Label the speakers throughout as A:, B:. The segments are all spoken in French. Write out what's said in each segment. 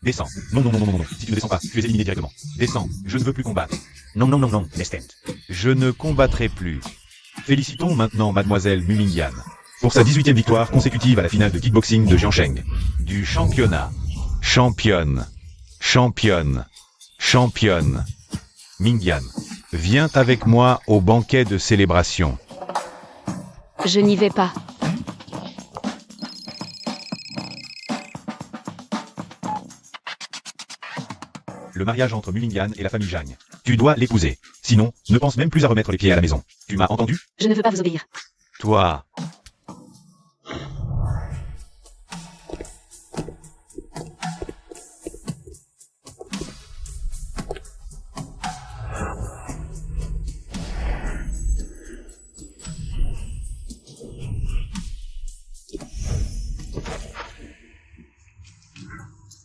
A: Descends. Non, non, non, non, non, non. Si tu ne descends pas, tu es éliminé directement. Descends. Je ne veux plus combattre. Non, non, non, non, Lestent. Je ne combattrai plus. Félicitons maintenant Mademoiselle Mumingyan pour sa 18e victoire consécutive à la finale de kickboxing de Jiangsheng. Du championnat. Championne. Championne. Championne. Mingyan. Viens avec moi au banquet de célébration.
B: Je n'y vais pas.
A: Le mariage entre Mumingyan et la famille Zhang. Tu dois l'épouser. Sinon, ne pense même plus à remettre les pieds à la maison. Tu m'as entendu?
B: Je ne veux pas vous obéir.
A: Toi.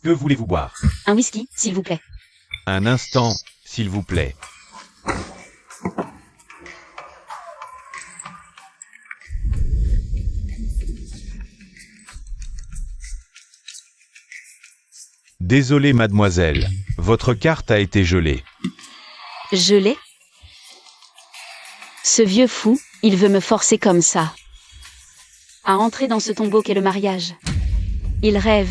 A: Que voulez-vous boire?
B: Un whisky, s'il vous plaît.
A: Un instant, s'il vous plaît. Désolé mademoiselle, votre carte a été gelée.
B: Gelé? Ce vieux fou, il veut me forcer comme ça. À entrer dans ce tombeau qu'est le mariage. Il rêve.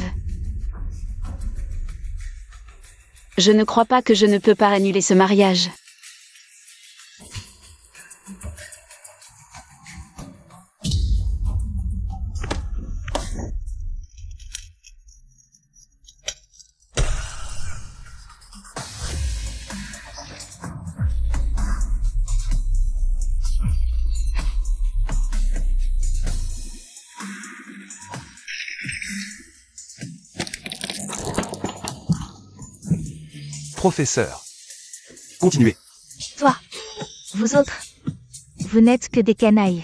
B: Je ne crois pas que je ne peux pas annuler ce mariage.
C: Professeur. Continuez.
D: Toi, vous autres, vous n'êtes que des canailles.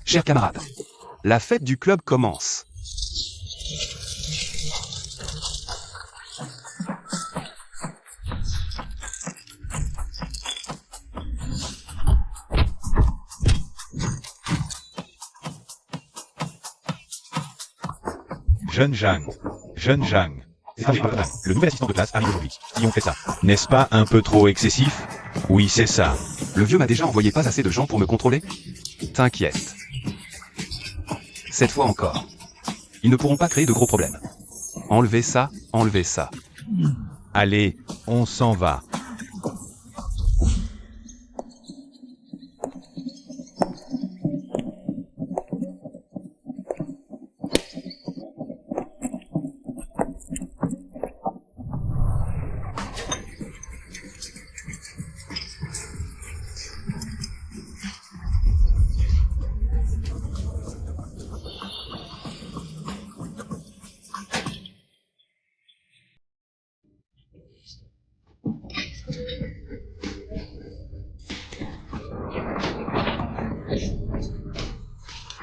C: Chers camarades, la fête du club commence.
A: Jeune Zhang. Jeune Zhang. Le nouvel assistant de classe arrive aujourd'hui. Si on fait ça, n'est-ce pas un peu trop excessif? Oui, c'est ça.
C: Le vieux m'a déjà envoyé pas assez de gens pour me contrôler? T'inquiète. Cette fois encore. Ils ne pourront pas créer de gros problèmes. Enlevez ça, enlevez ça.
A: Allez, on s'en va.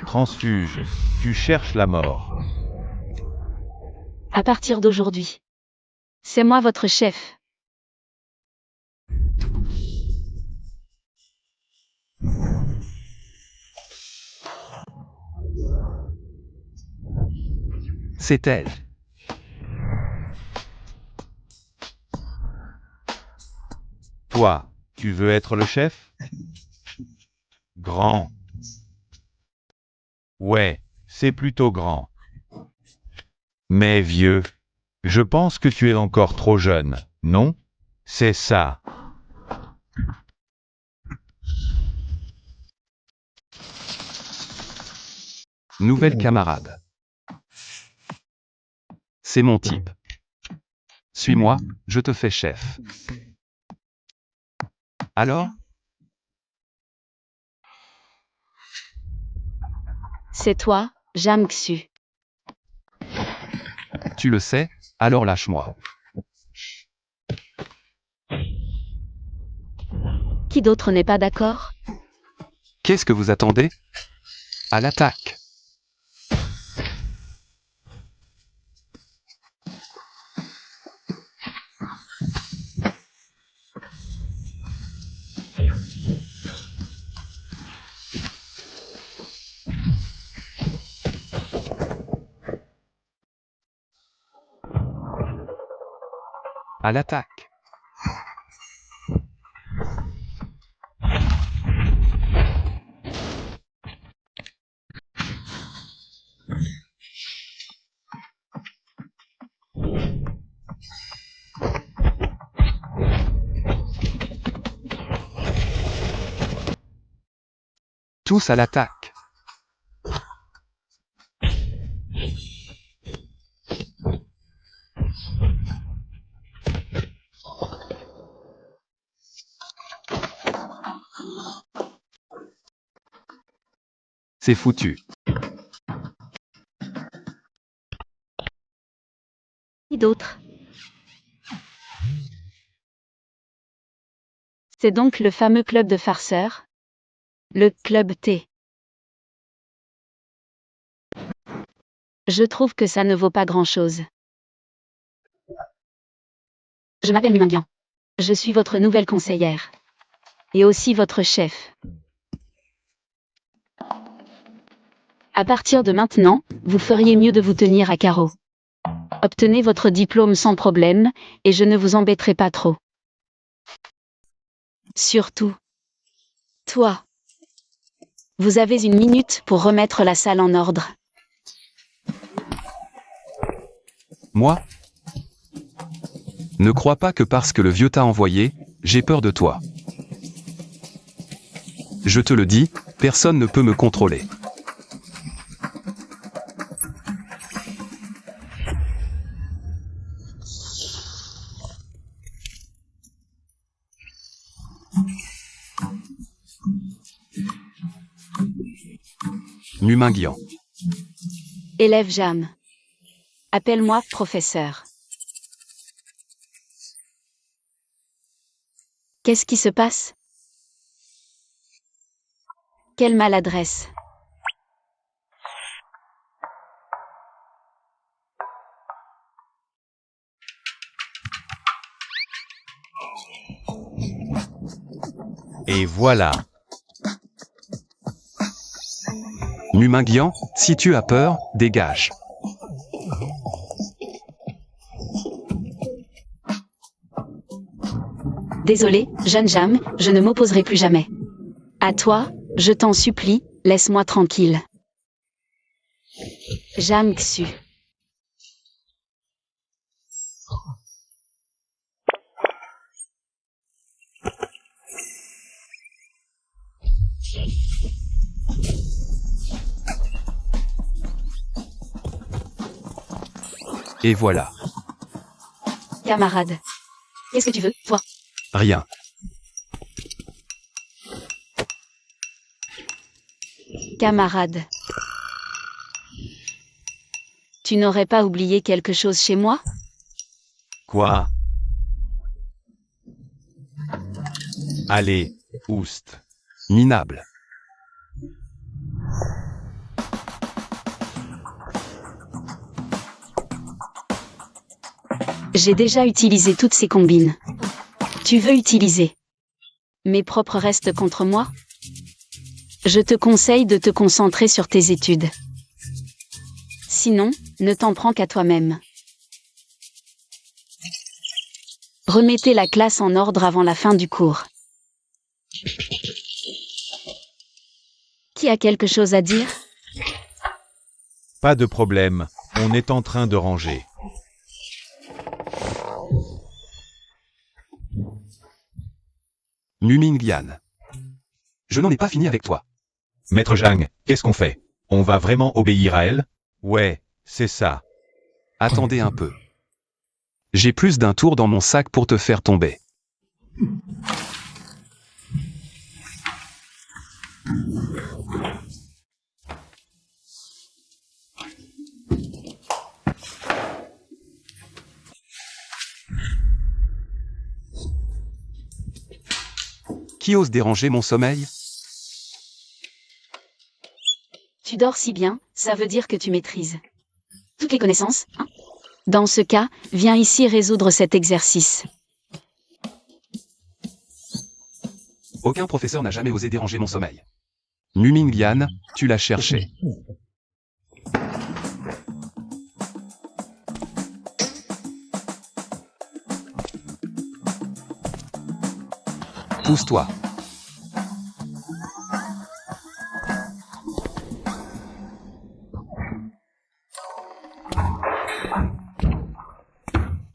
A: Transfuge, tu cherches la mort.
B: À partir d'aujourd'hui. C'est moi votre chef.
C: C'est elle.
A: Toi, tu veux être le chef? Grand. Ouais, c'est plutôt grand. Mais vieux, je pense que tu es encore trop jeune, non? C'est ça.
C: Nouvelle camarade. C'est mon type. Suis-moi, je te fais chef. Alors?
B: C'est toi, Jamxu.
C: Tu le sais, alors lâche-moi.
B: Qui d'autre n'est pas d'accord?
C: Qu'est-ce que vous attendez? À l'attaque. À l'attaque. Tous à l'attaque. C'est foutu.
B: Qui d'autre? C'est donc le fameux club de farceurs? Le club T. Je trouve que ça ne vaut pas grand-chose. Je m'appelle Lumingian. Je suis votre nouvelle conseillère. Et aussi votre chef. À partir de maintenant, vous feriez mieux de vous tenir à carreau. Obtenez votre diplôme sans problème, et je ne vous embêterai pas trop. Surtout, toi. Vous avez 1 minute pour remettre la salle en ordre.
C: Moi? Ne crois pas que parce que le vieux t'a envoyé, j'ai peur de toi. Je te le dis, personne ne peut me contrôler. Mumingian.
B: Élève Jam. Appelle-moi professeur. Qu'est-ce qui se passe? Quelle maladresse.
A: Et voilà.
C: Mumingian, si tu as peur, dégage.
B: Désolé, jeune Jam, je ne m'opposerai plus jamais. À toi, je t'en supplie, laisse-moi tranquille. Jam Xu.
C: Et voilà.
B: Camarade. Qu'est-ce que tu veux, toi?
C: Rien.
B: Camarade. Tu n'aurais pas oublié quelque chose chez moi?
A: Quoi? Allez, oust.
C: Minable.
B: J'ai déjà utilisé toutes ces combines. Tu veux utiliser mes propres restes contre moi? Je te conseille de te concentrer sur tes études. Sinon, ne t'en prends qu'à toi-même. Remettez la classe en ordre avant la fin du cours. Qui a quelque chose à dire?
A: Pas de problème, on est en train de ranger.
C: Mumingian. Je n'en ai pas fini avec toi.
A: Maître Zhang, qu'est-ce qu'on fait? On va vraiment obéir à elle? Ouais, c'est ça.
C: Attendez un peu. J'ai plus d'un tour dans mon sac pour te faire tomber. Qui ose déranger mon sommeil?
B: Tu dors si bien, ça veut dire que tu maîtrises toutes les connaissances, hein? Dans ce cas, viens ici résoudre cet exercice.
C: Aucun professeur n'a jamais osé déranger mon sommeil. Mumingian, tu l'as cherché. Pousse-toi.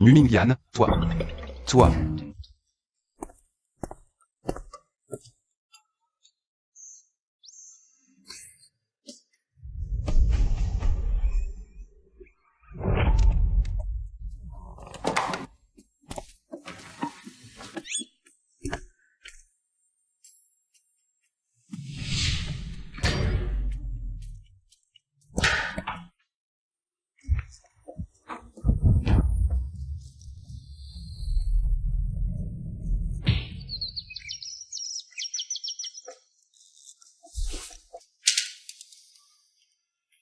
C: Mumingian, toi. Toi.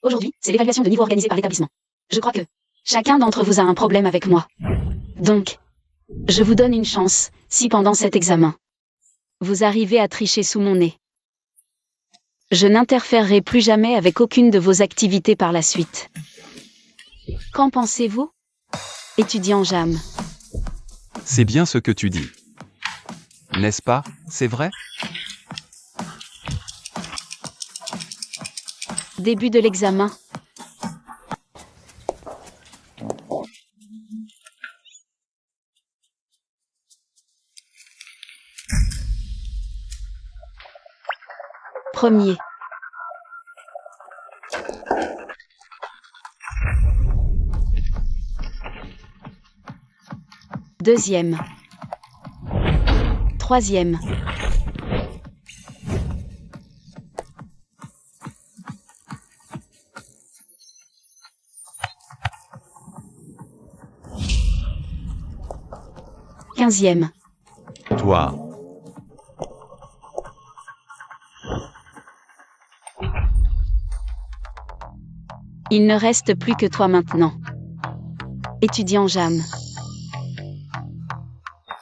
B: Aujourd'hui, c'est l'évaluation de niveau organisée par l'établissement. Je crois que chacun d'entre vous a un problème avec moi. Donc, je vous donne une chance, si pendant cet examen, vous arrivez à tricher sous mon nez. Je n'interférerai plus jamais avec aucune de vos activités par la suite. Qu'en pensez-vous, étudiant Jam?
C: C'est bien ce que tu dis. N'est-ce pas, c'est vrai?
B: Début de l'examen. Premier. Deuxième. Troisième. Quinzième.
A: Toi.
B: Il ne reste plus que toi maintenant. Étudiant Jam.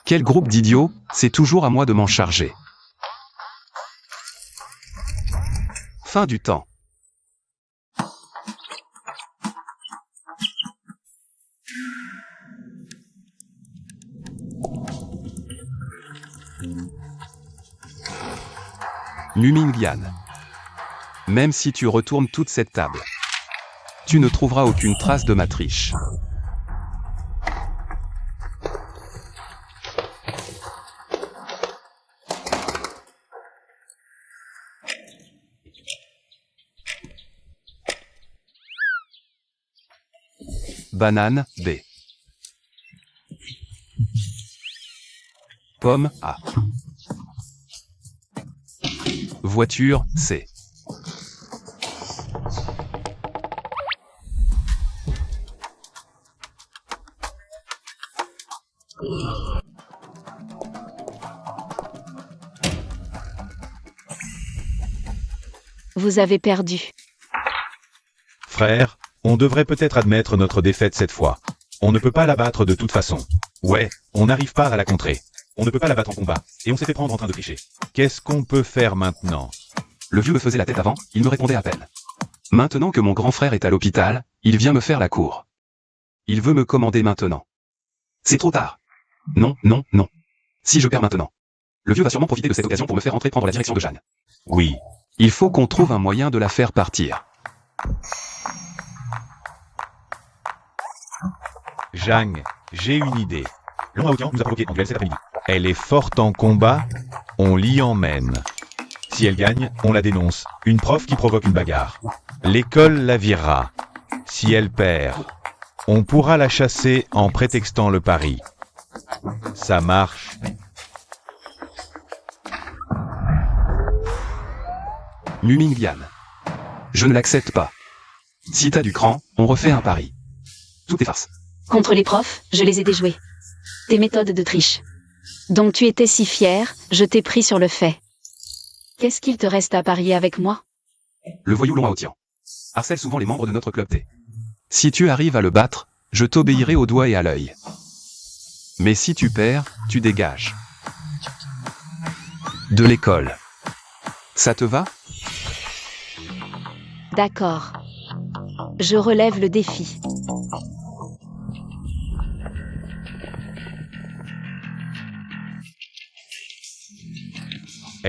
C: Quel groupe d'idiots, c'est toujours à moi de m'en charger. Fin du temps. Mumingian. Même si tu retournes toute cette table, tu ne trouveras aucune trace de ma triche. Banane, B. Pomme, A. Voiture, C.
B: Vous avez perdu.
A: Frère, on devrait peut-être admettre notre défaite cette fois. On ne peut pas la battre de toute façon. Ouais, on n'arrive pas à la contrer. On ne peut pas la battre en combat, et on s'est fait prendre en train de tricher. Qu'est-ce qu'on peut faire maintenant?
C: Le vieux me faisait la tête avant, il me répondait à peine. Maintenant que mon grand frère est à l'hôpital, il vient me faire la cour. Il veut me commander maintenant. C'est trop tard. Non, non, non. Si je perds maintenant, le vieux va sûrement profiter de cette occasion pour me faire entrer prendre la direction de Jeanne.
A: Oui.
C: Il faut qu'on trouve un moyen de la faire partir.
A: Jang, j'ai une idée. Long Aotian nous a provoqué en duel cet après-midi. Elle est forte en combat, on l'y emmène. Si elle gagne, on la dénonce. Une prof qui provoque une bagarre. L'école la virera. Si elle perd, on pourra la chasser en prétextant le pari. Ça marche.
C: Mumingian. Je ne l'accepte pas. Si t'as du cran, on refait un pari. Tout est farce.
B: Contre les profs, je les ai déjoués. Tes méthodes de triche. Donc tu étais si fier, je t'ai pris sur le fait. Qu'est-ce qu'il te reste à parier avec moi?
C: Le voyou Long Aotian harcèle souvent les membres de notre club T. Si tu arrives à le battre, je t'obéirai au doigt et à l'œil. Mais si tu perds, tu dégages. De l'école. Ça te va?
B: D'accord. Je relève le défi.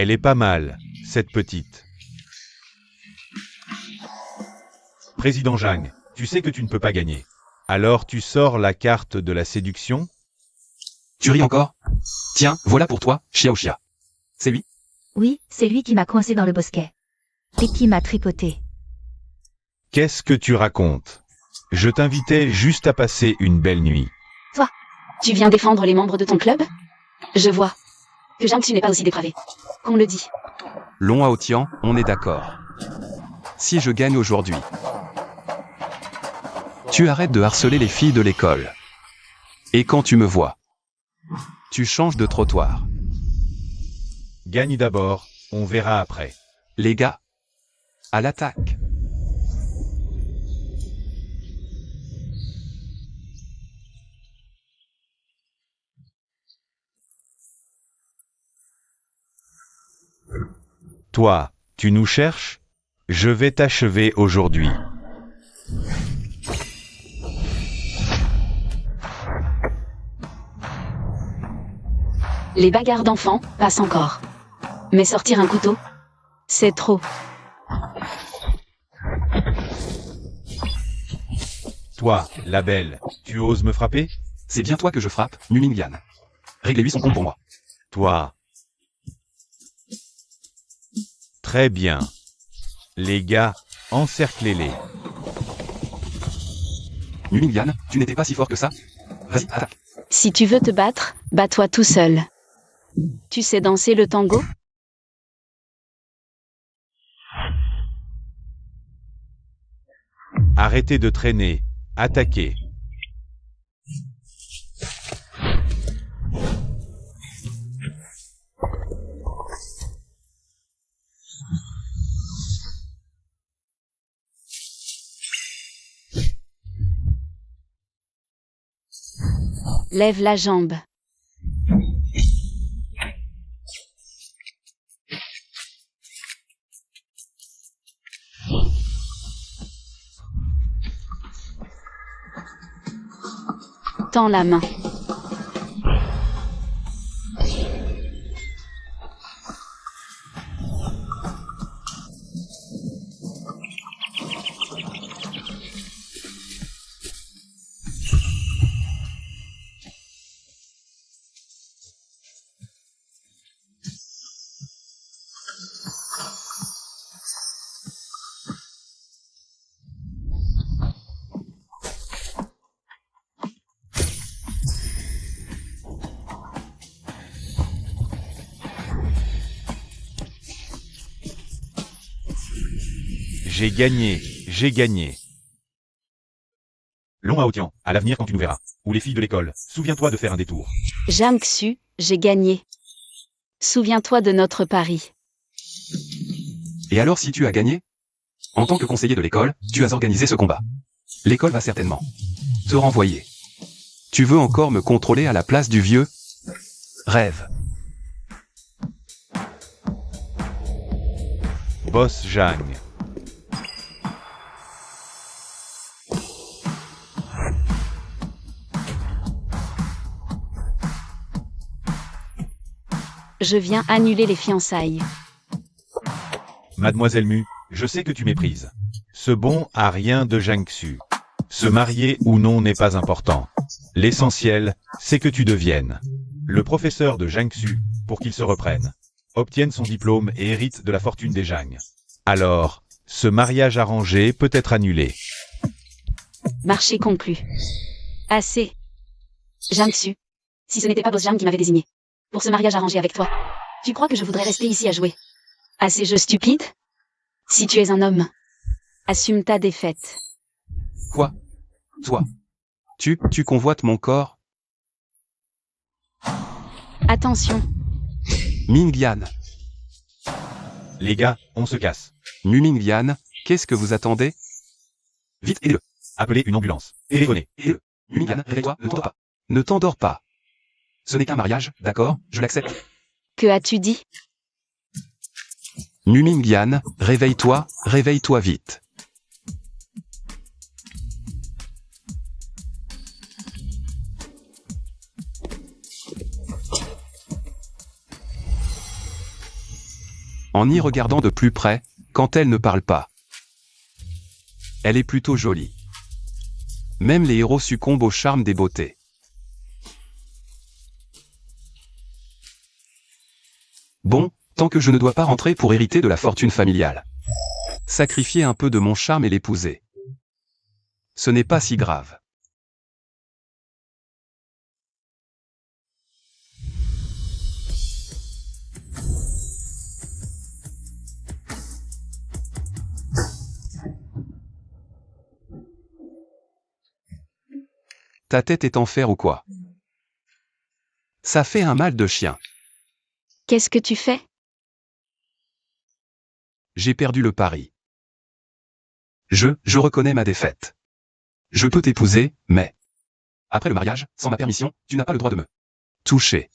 A: Elle est pas mal, cette petite. Président Zhang, tu sais que tu ne peux pas gagner. Alors tu sors la carte de la séduction?
C: Tu ris encore? Tiens, voilà pour toi, Xiao Xia. C'est lui?
D: Oui, c'est lui qui m'a coincé dans le bosquet. Et qui m'a tripoté.
A: Qu'est-ce que tu racontes? Je t'invitais juste à passer une belle nuit.
B: Tu viens défendre les membres de ton club? Je vois que Jiangsu n'est pas aussi dépravé qu'on le dit.
C: Long Haotian, on est d'accord. Si je gagne aujourd'hui, tu arrêtes de harceler les filles de l'école. Et quand tu me vois, tu changes de trottoir.
A: Gagne d'abord, on verra après.
C: Les gars, à l'attaque.
A: Toi, tu nous cherches? Je vais t'achever aujourd'hui.
B: Les bagarres d'enfants passent encore. Mais sortir un couteau, c'est trop.
A: Toi, la belle, tu oses me frapper?
C: C'est bien toi que je frappe, Mumingyan. Réglez-lui son compte pour moi.
A: Toi. Très bien. Les gars, encerclez-les.
C: Mumingyan, tu n'étais pas si fort que ça? Vas-y, attaque.
B: Si tu veux te battre, bats-toi tout seul. Tu sais danser le tango?
A: Arrêtez de traîner. Attaquez.
B: Lève la jambe. Tends la main.
A: J'ai gagné, j'ai gagné. Long Haotian, à l'avenir quand tu nous verras. Ou les filles de l'école, souviens-toi de faire un détour.
B: Jiangsu, j'ai gagné. Souviens-toi de notre pari.
C: Et alors si tu as gagné? En tant que conseiller de l'école, tu as organisé ce combat. L'école va certainement te renvoyer. Tu veux encore me contrôler à la place du vieux? Rêve.
A: Boss Zhang.
B: Je viens annuler les fiançailles.
A: Mademoiselle Mu, je sais que tu méprises. Ce bon a rien de Jiangsu. Se marier ou non n'est pas important. L'essentiel, c'est que tu deviennes le professeur de Jiangsu pour qu'il se reprenne, obtienne son diplôme et hérite de la fortune des Zhang. Alors, ce mariage arrangé peut être annulé.
B: Marché conclu. Assez. Jiangsu. Si ce n'était pas Boss Zhang qui m'avait désigné pour ce mariage arrangé avec toi, tu crois que je voudrais rester ici à jouer à ces jeux stupides? Si tu es un homme, assume ta défaite.
C: Quoi? Toi? Tu convoites mon corps?
B: Attention.
C: Mingyan.
A: Les gars, on se casse.
C: Mumingyan, qu'est-ce que vous attendez? Vite, aidez-le.
A: Appelez une ambulance. Téléphonez.
C: Aidez-le. Mumingyan, réveille-toi, ne t'endors pas. Ne t'endors pas. Ce n'est qu'un mariage, d'accord? Je l'accepte.
B: Que as-tu dit?
C: Mumingyan, réveille-toi vite. En y regardant de plus près, quand elle ne parle pas. Elle est plutôt jolie. Même les héros succombent au charme des beautés. Bon, tant que je ne dois pas rentrer pour hériter de la fortune familiale. Sacrifier un peu de mon charme et l'épouser. Ce n'est pas si grave. Ta tête est en fer ou quoi? Ça fait un mal de chien.
B: Qu'est-ce que tu fais?
C: J'ai perdu le pari. Je reconnais ma défaite. Je peux t'épouser, mais... Après le mariage, sans ma permission, tu n'as pas le droit de me toucher.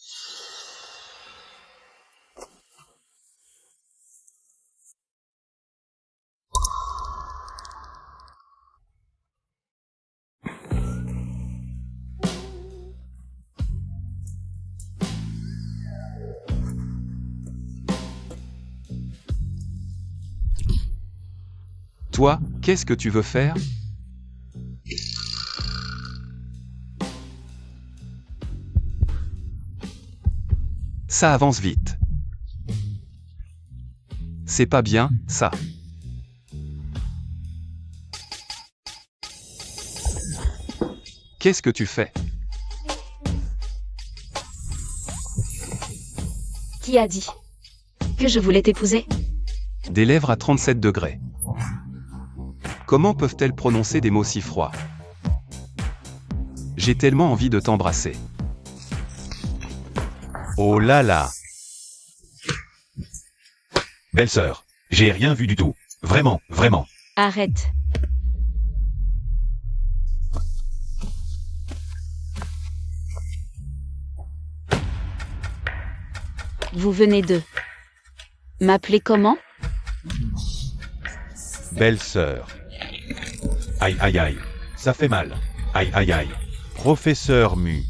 C: Toi, qu'est-ce que tu veux faire? Ça avance vite. C'est pas bien, ça. Qu'est-ce que tu fais?
B: Qui a dit que je voulais t'épouser?
C: Des lèvres à 37 degrés. Comment peuvent-elles prononcer des mots si froids? J'ai tellement envie de t'embrasser.
A: Oh là là. Belle-sœur, j'ai rien vu du tout. Vraiment, vraiment.
B: Arrête. Vous venez de m'appeler comment?
A: Belle-sœur. Aïe aïe aïe. Ça fait mal. Aïe aïe aïe. Professeur Mu.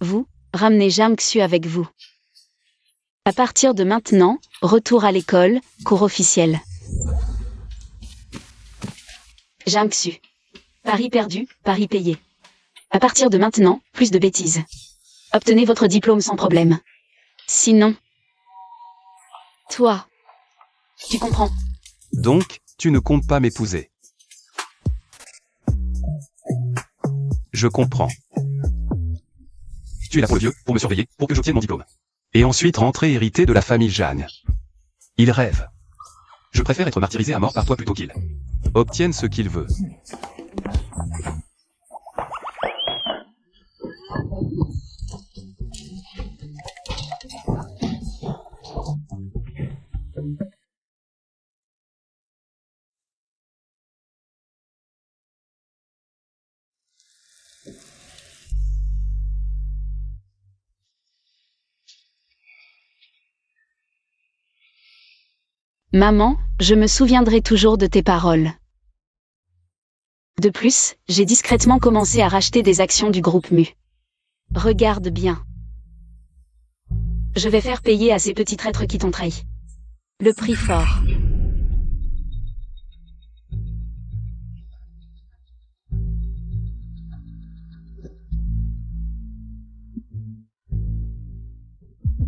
B: Vous, ramenez Jiangsu avec vous. À partir de maintenant, retour à l'école, cours officiel. Jiangsu. Pari perdu, pari payé. À partir de maintenant, plus de bêtises. Obtenez votre diplôme sans problème. Sinon... Toi. Tu comprends?
C: Donc, tu ne comptes pas m'épouser. Je comprends. Tu es là pour le vieux, pour me surveiller, pour que j'obtienne mon diplôme. Et ensuite rentrer hérité de la famille Jeanne. Il rêve. Je préfère être martyrisé à mort par toi plutôt qu'il obtienne ce qu'il veut.
B: Maman, je me souviendrai toujours de tes paroles. De plus, j'ai discrètement commencé à racheter des actions du groupe Mu. Regarde bien. Je vais faire payer à ces petits traîtres qui t'ont trahi. Le prix fort.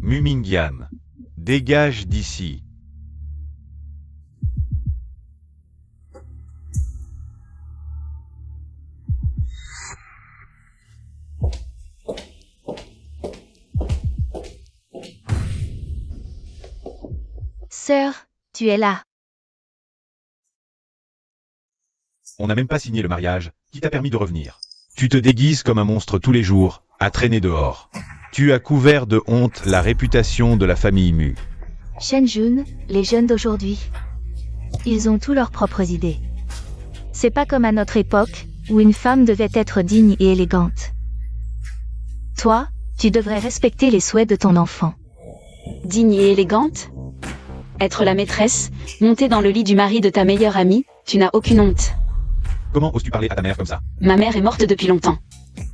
A: Mumingian. Dégage d'ici.
D: Sœur, tu es là.
A: On n'a même pas signé le mariage, qui t'a permis de revenir. Tu te déguises comme un monstre tous les jours, à traîner dehors. Tu as couvert de honte la réputation de la famille Mu.
D: Shenjun, les jeunes d'aujourd'hui. Ils ont tous leurs propres idées. C'est pas comme à notre époque, où une femme devait être digne et élégante. Toi, tu devrais respecter les souhaits de ton enfant.
B: Digne et élégante? Être la maîtresse, monter dans le lit du mari de ta meilleure amie, tu n'as aucune honte.
A: Comment oses-tu parler à ta mère comme ça?
B: Ma mère est morte depuis longtemps.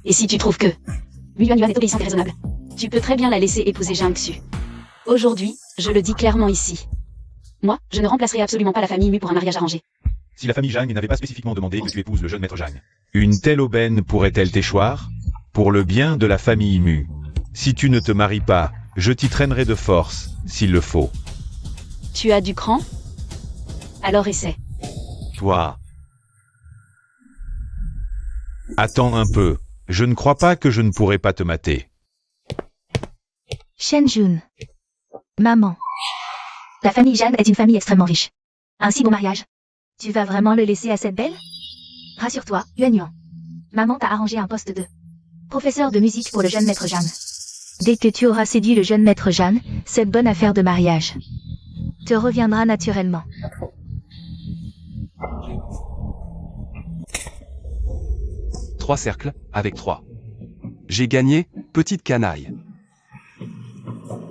B: Et si tu trouves que Yuan Yuan est obéissante et raisonnable, tu peux très bien la laisser épouser Jiangsu. Aujourd'hui, je le dis clairement ici. Moi, je ne remplacerai absolument pas la famille Mu pour un mariage arrangé.
A: Si la famille Zhang n'avait pas spécifiquement demandé que tu épouses le jeune maître Zhang. Une telle aubaine pourrait-elle t'échoir? Pour le bien de la famille Mu. Si tu ne te maries pas, je t'y traînerai de force, s'il le faut.
B: Tu as du cran? Alors essaie.
A: Toi. Attends un peu. Je ne crois pas que je ne pourrai pas te mater.
D: Shenjun. Maman. La famille Zhang est une famille extrêmement riche. Un si bon mariage. Tu vas vraiment le laisser à cette belle? Rassure-toi, Yuan Yuan. Maman t'a arrangé un poste de professeur de musique pour le jeune maître Jeanne. Dès que tu auras séduit le jeune maître Jeanne, cette bonne affaire de mariage te reviendra naturellement.
C: Trois cercles, avec 3. J'ai gagné, petite canaille.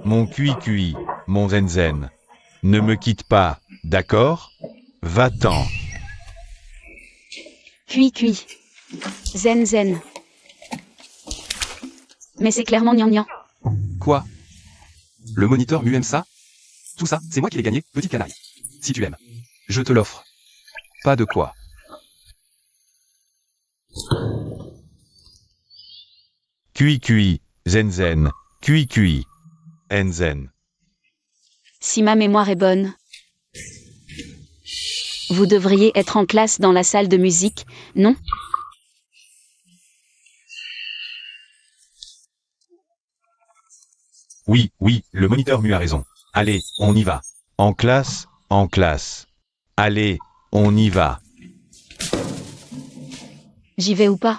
A: Mon cui-cui, mon zen-zen. Ne me quitte pas, d'accord? Va-t'en.
B: Cui. Zen zen. Mais c'est clairement gnangnan.
C: Quoi? Le moniteur Mu aime ça? Tout ça, c'est moi qui l'ai gagné, petite canaille. Si tu aimes, je te l'offre. Pas de quoi.
A: Cui-cui, zen-zen. Cui-cui. Enzen.
B: Si ma mémoire est bonne. Vous devriez être en classe dans la salle de musique, non?
A: Oui, le moniteur Mu a raison. Allez, on y va. En classe, en classe. Allez, on y va.
B: J'y vais ou pas?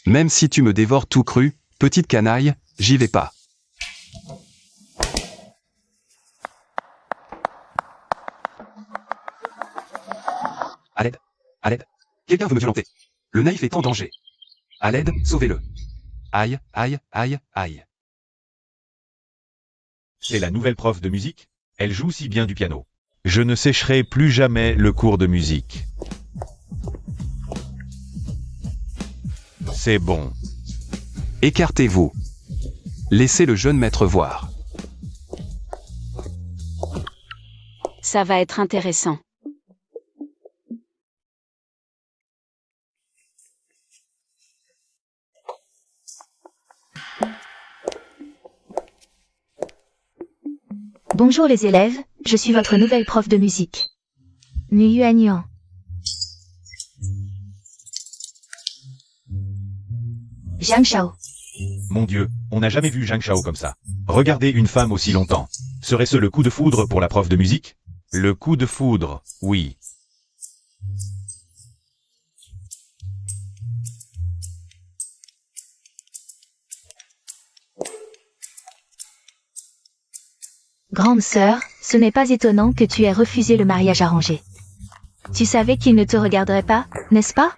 C: Même si tu me dévores tout cru, petite canaille, j'y vais pas. À l'aide. À l'aide. Quelqu'un veut me violenter. Le naïf est en danger. À l'aide, sauvez-le. Aïe, aïe, aïe, aïe.
A: C'est la nouvelle prof de musique? Elle joue si bien du piano. Je ne sécherai plus jamais le cours de musique. C'est bon.
C: Écartez-vous. Laissez le jeune maître voir.
B: Ça va être intéressant.
D: Bonjour les élèves, je suis votre nouvelle prof de musique. Mu Yuan Yuan. Zhang Shao.
A: Mon Dieu, on n'a jamais vu Zhang Shao comme ça. Regarder une femme aussi longtemps. Serait-ce le coup de foudre pour la prof de musique? Le coup de foudre, oui.
D: Grande sœur, ce n'est pas étonnant que tu aies refusé le mariage arrangé. Tu savais qu'il ne te regarderait pas, n'est-ce pas?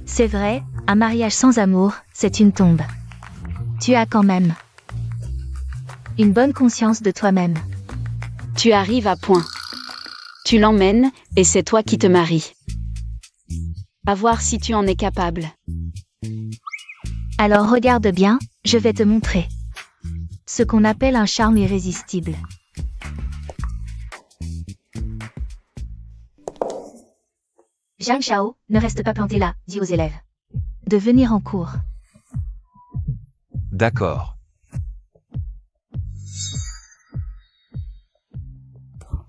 D: C'est vrai, un mariage sans amour, c'est une tombe. Tu as quand même une bonne conscience de toi-même.
B: Tu arrives à point. Tu l'emmènes, et c'est toi qui te maries. À voir si tu en es capable.
D: Alors regarde bien, je vais te montrer. Ce qu'on appelle un charme irrésistible. Zhang Shao, ne reste pas planté là, dit aux élèves. De venir en cours.
C: D'accord.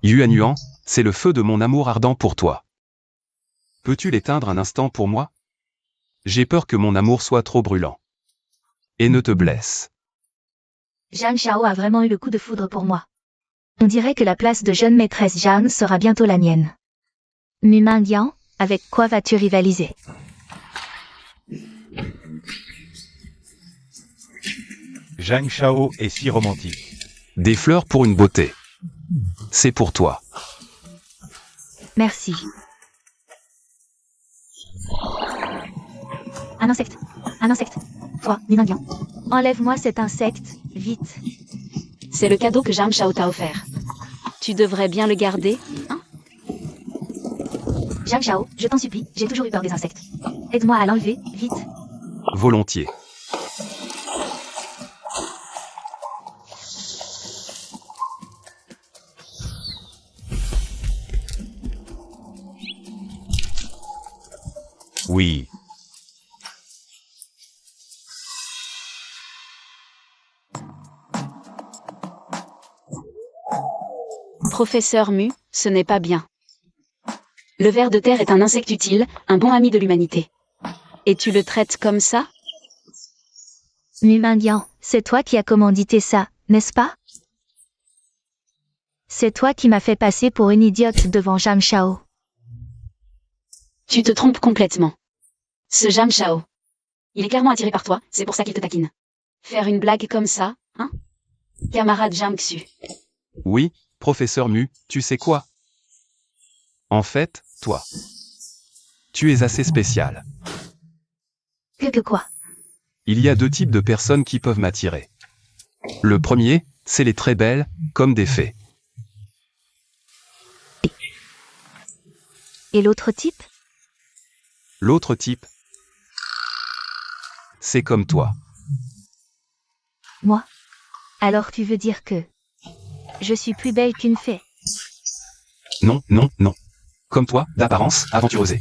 C: Yuan Yuan, c'est le feu de mon amour ardent pour toi. Peux-tu l'éteindre un instant pour moi? J'ai peur que mon amour soit trop brûlant. Et ne te blesse.
D: Zhang Shao a vraiment eu le coup de foudre pour moi. On dirait que la place de jeune maîtresse Zhang sera bientôt la mienne. Mu Mingyang, avec quoi vas-tu rivaliser?
A: Zhang Shao est si romantique.
C: Des fleurs pour une beauté. C'est pour toi.
D: Merci. Un insecte. Un insecte. Toi, Mu Mingyang. Enlève-moi cet insecte, vite.
B: C'est le cadeau que Zhang Shao t'a offert. Tu devrais bien le garder, hein?
D: Zhang Shao, je t'en supplie, j'ai toujours eu peur des insectes. Aide-moi à l'enlever, vite.
C: Volontiers.
A: Oui.
B: Professeur Mu, ce n'est pas bien. Le ver de terre est un insecte utile, un bon ami de l'humanité. Et tu le traites comme ça?
D: Mumingian, c'est toi qui as commandité ça, n'est-ce pas? C'est toi qui m'as fait passer pour une idiote devant Jam Chao.
B: Tu te trompes complètement. Ce Jam Chao. Il est clairement attiré par toi, c'est pour ça qu'il te taquine. Faire une blague comme ça, hein? Camarade Jam Xu.
C: Oui, professeur Mu, tu sais quoi? En fait, toi. Tu es assez spécial.
D: Que quoi?
C: Il y a deux types de personnes qui peuvent m'attirer. Le premier, c'est les très belles, comme des fées.
D: Et l'autre type?
C: L'autre type, c'est comme toi.
D: Moi? Alors tu veux dire que je suis plus belle qu'une fée?
C: Non, non, non. Comme toi, d'apparence aventureuse.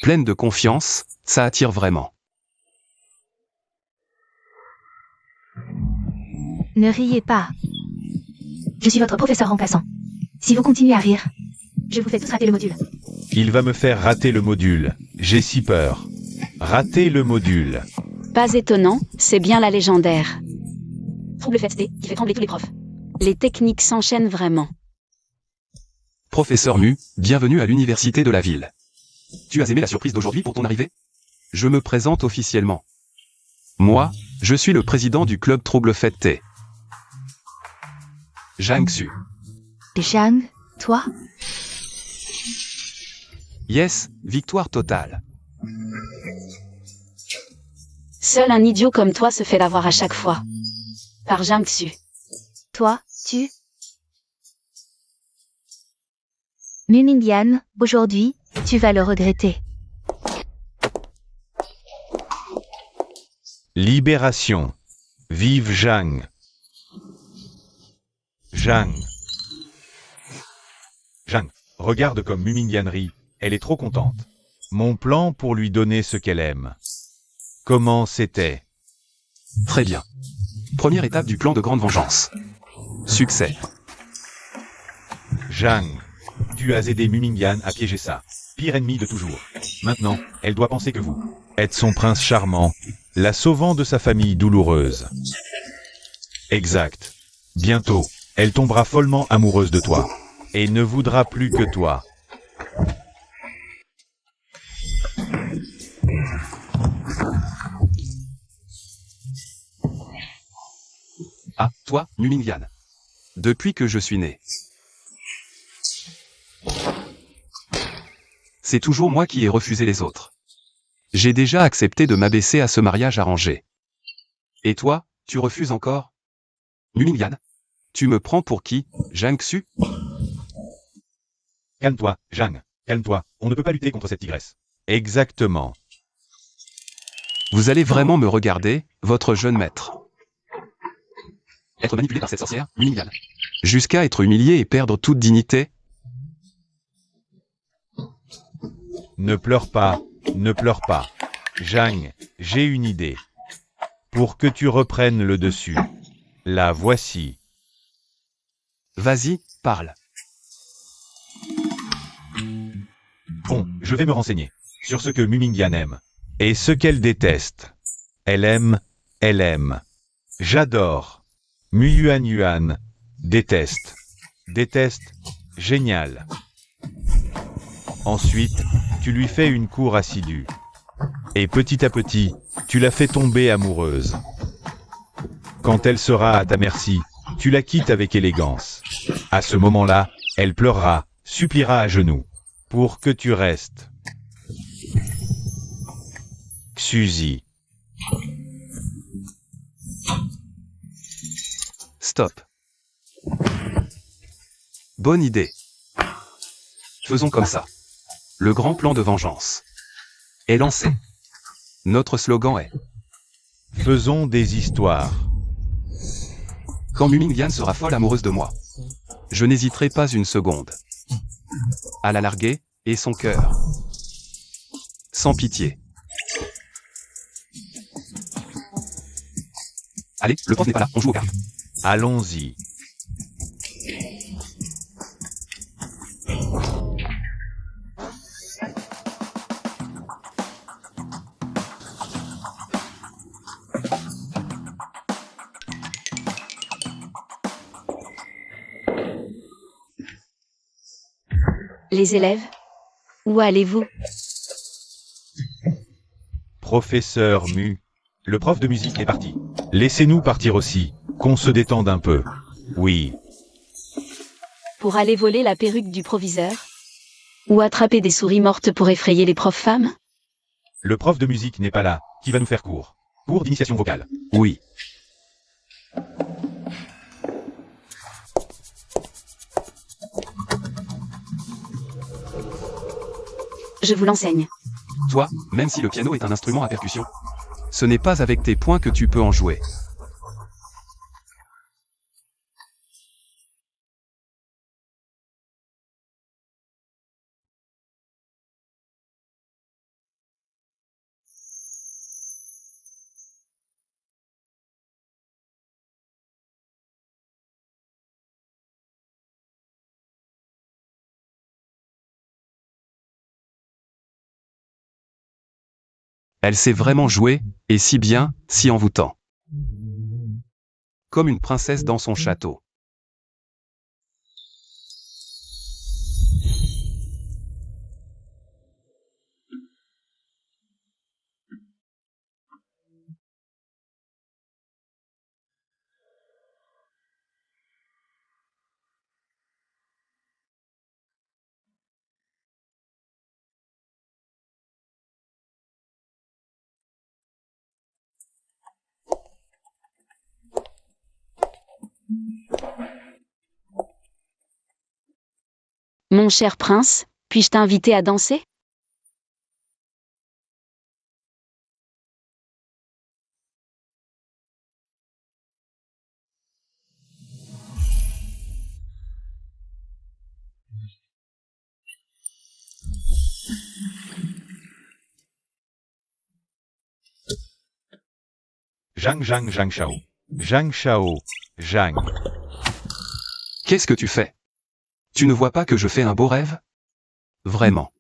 C: Pleine de confiance, ça attire vraiment.
D: Ne riez pas. Je suis votre professeur remplaçant. Si vous continuez à rire, je vous fais tous rater le module.
A: Il va me faire rater le module. J'ai si peur. Rater le module.
B: Pas étonnant, c'est bien la légendaire. Trouble fait D, qui fait trembler tous les profs. Les techniques s'enchaînent vraiment.
C: Professeur Mu, bienvenue à l'université de la ville. Tu as aimé la surprise d'aujourd'hui pour ton arrivée? Je me présente officiellement. Moi, je suis le président du club Trouble Fête T. Zhang Xu.
D: Zhang, toi?
C: Yes, victoire totale.
B: Seul un idiot comme toi se fait l'avoir à chaque fois. Par Jam Xu.
D: Toi, tu? Mumingian, aujourd'hui, tu vas le regretter.
A: Libération. Vive Zhang. Zhang. Zhang, regarde comme Mumingian rit. Elle est trop contente. Mon plan pour lui donner ce qu'elle aime. Comment c'était?
C: Très bien. Première étape du plan de grande vengeance. Succès.
A: Zhang, tu as aidé Mumingian à piéger ça. Pire ennemi de toujours. Maintenant, elle doit penser que vous êtes son prince charmant, la sauvant de sa famille douloureuse. Exact. Bientôt, elle tombera follement amoureuse de toi. Et ne voudra plus que toi.
C: Ah, toi, Mumingian. Depuis que je suis né. C'est toujours moi qui ai refusé les autres. J'ai déjà accepté de m'abaisser à ce mariage arrangé. Et toi, tu refuses encore? Mumingian? Tu me prends pour qui, Zhang Xu?
A: Calme-toi, Zhang. Calme-toi. On ne peut pas lutter contre cette tigresse. Exactement.
C: Vous allez vraiment me regarder, votre jeune maître. Être manipulé par cette sorcière, Mumingian. Jusqu'à être humilié et perdre toute dignité?
A: Ne pleure pas, ne pleure pas. Zhang, j'ai une idée. Pour que tu reprennes le dessus. La voici.
C: Vas-y, parle.
A: Bon, je vais me renseigner. Sur ce que Mumingian aime. Et ce qu'elle déteste. Elle aime. J'adore. Muyuan Yuan. Déteste. Déteste. Génial. Ensuite, tu lui fais une cour assidue. Et petit à petit, tu la fais tomber amoureuse. Quand elle sera à ta merci, tu la quittes avec élégance. À ce moment-là, elle pleurera, suppliera à genoux, pour que tu restes. Xuzi.
C: Stop. Bonne idée. Faisons comme ça. Le grand plan de vengeance est lancé. Notre slogan est
A: Faisons des histoires.
C: quand Mumingian sera folle amoureuse de moi, je n'hésiterai pas une seconde à la larguer, et son cœur Sans pitié. Allez, le prof n'est pas là, on joue aux cartes.
A: Allons-y.
B: Les élèves? Où allez-vous?
A: Professeur Mu. Le prof de musique est parti. Laissez-nous partir aussi, qu'on se détende un peu. Oui.
B: Pour aller voler la perruque du proviseur? Ou attraper des souris mortes pour effrayer les profs femmes?
A: Le prof de musique n'est pas là, qui va nous faire cours. Cours d'initiation vocale.
C: Oui.
B: Je vous l'enseigne.
C: Toi, même si le piano est un instrument à percussion, ce n'est pas avec tes poings que tu peux en jouer. Elle sait vraiment jouer, et si bien, si envoûtant. Comme une princesse dans son château.
B: Mon cher prince, puis-je t'inviter à danser?
A: Zhang Zhang Zhang Shao. Zhang Shao. Zhang.
C: Qu'est-ce que tu fais? Tu ne vois pas que je fais un beau rêve? Vraiment.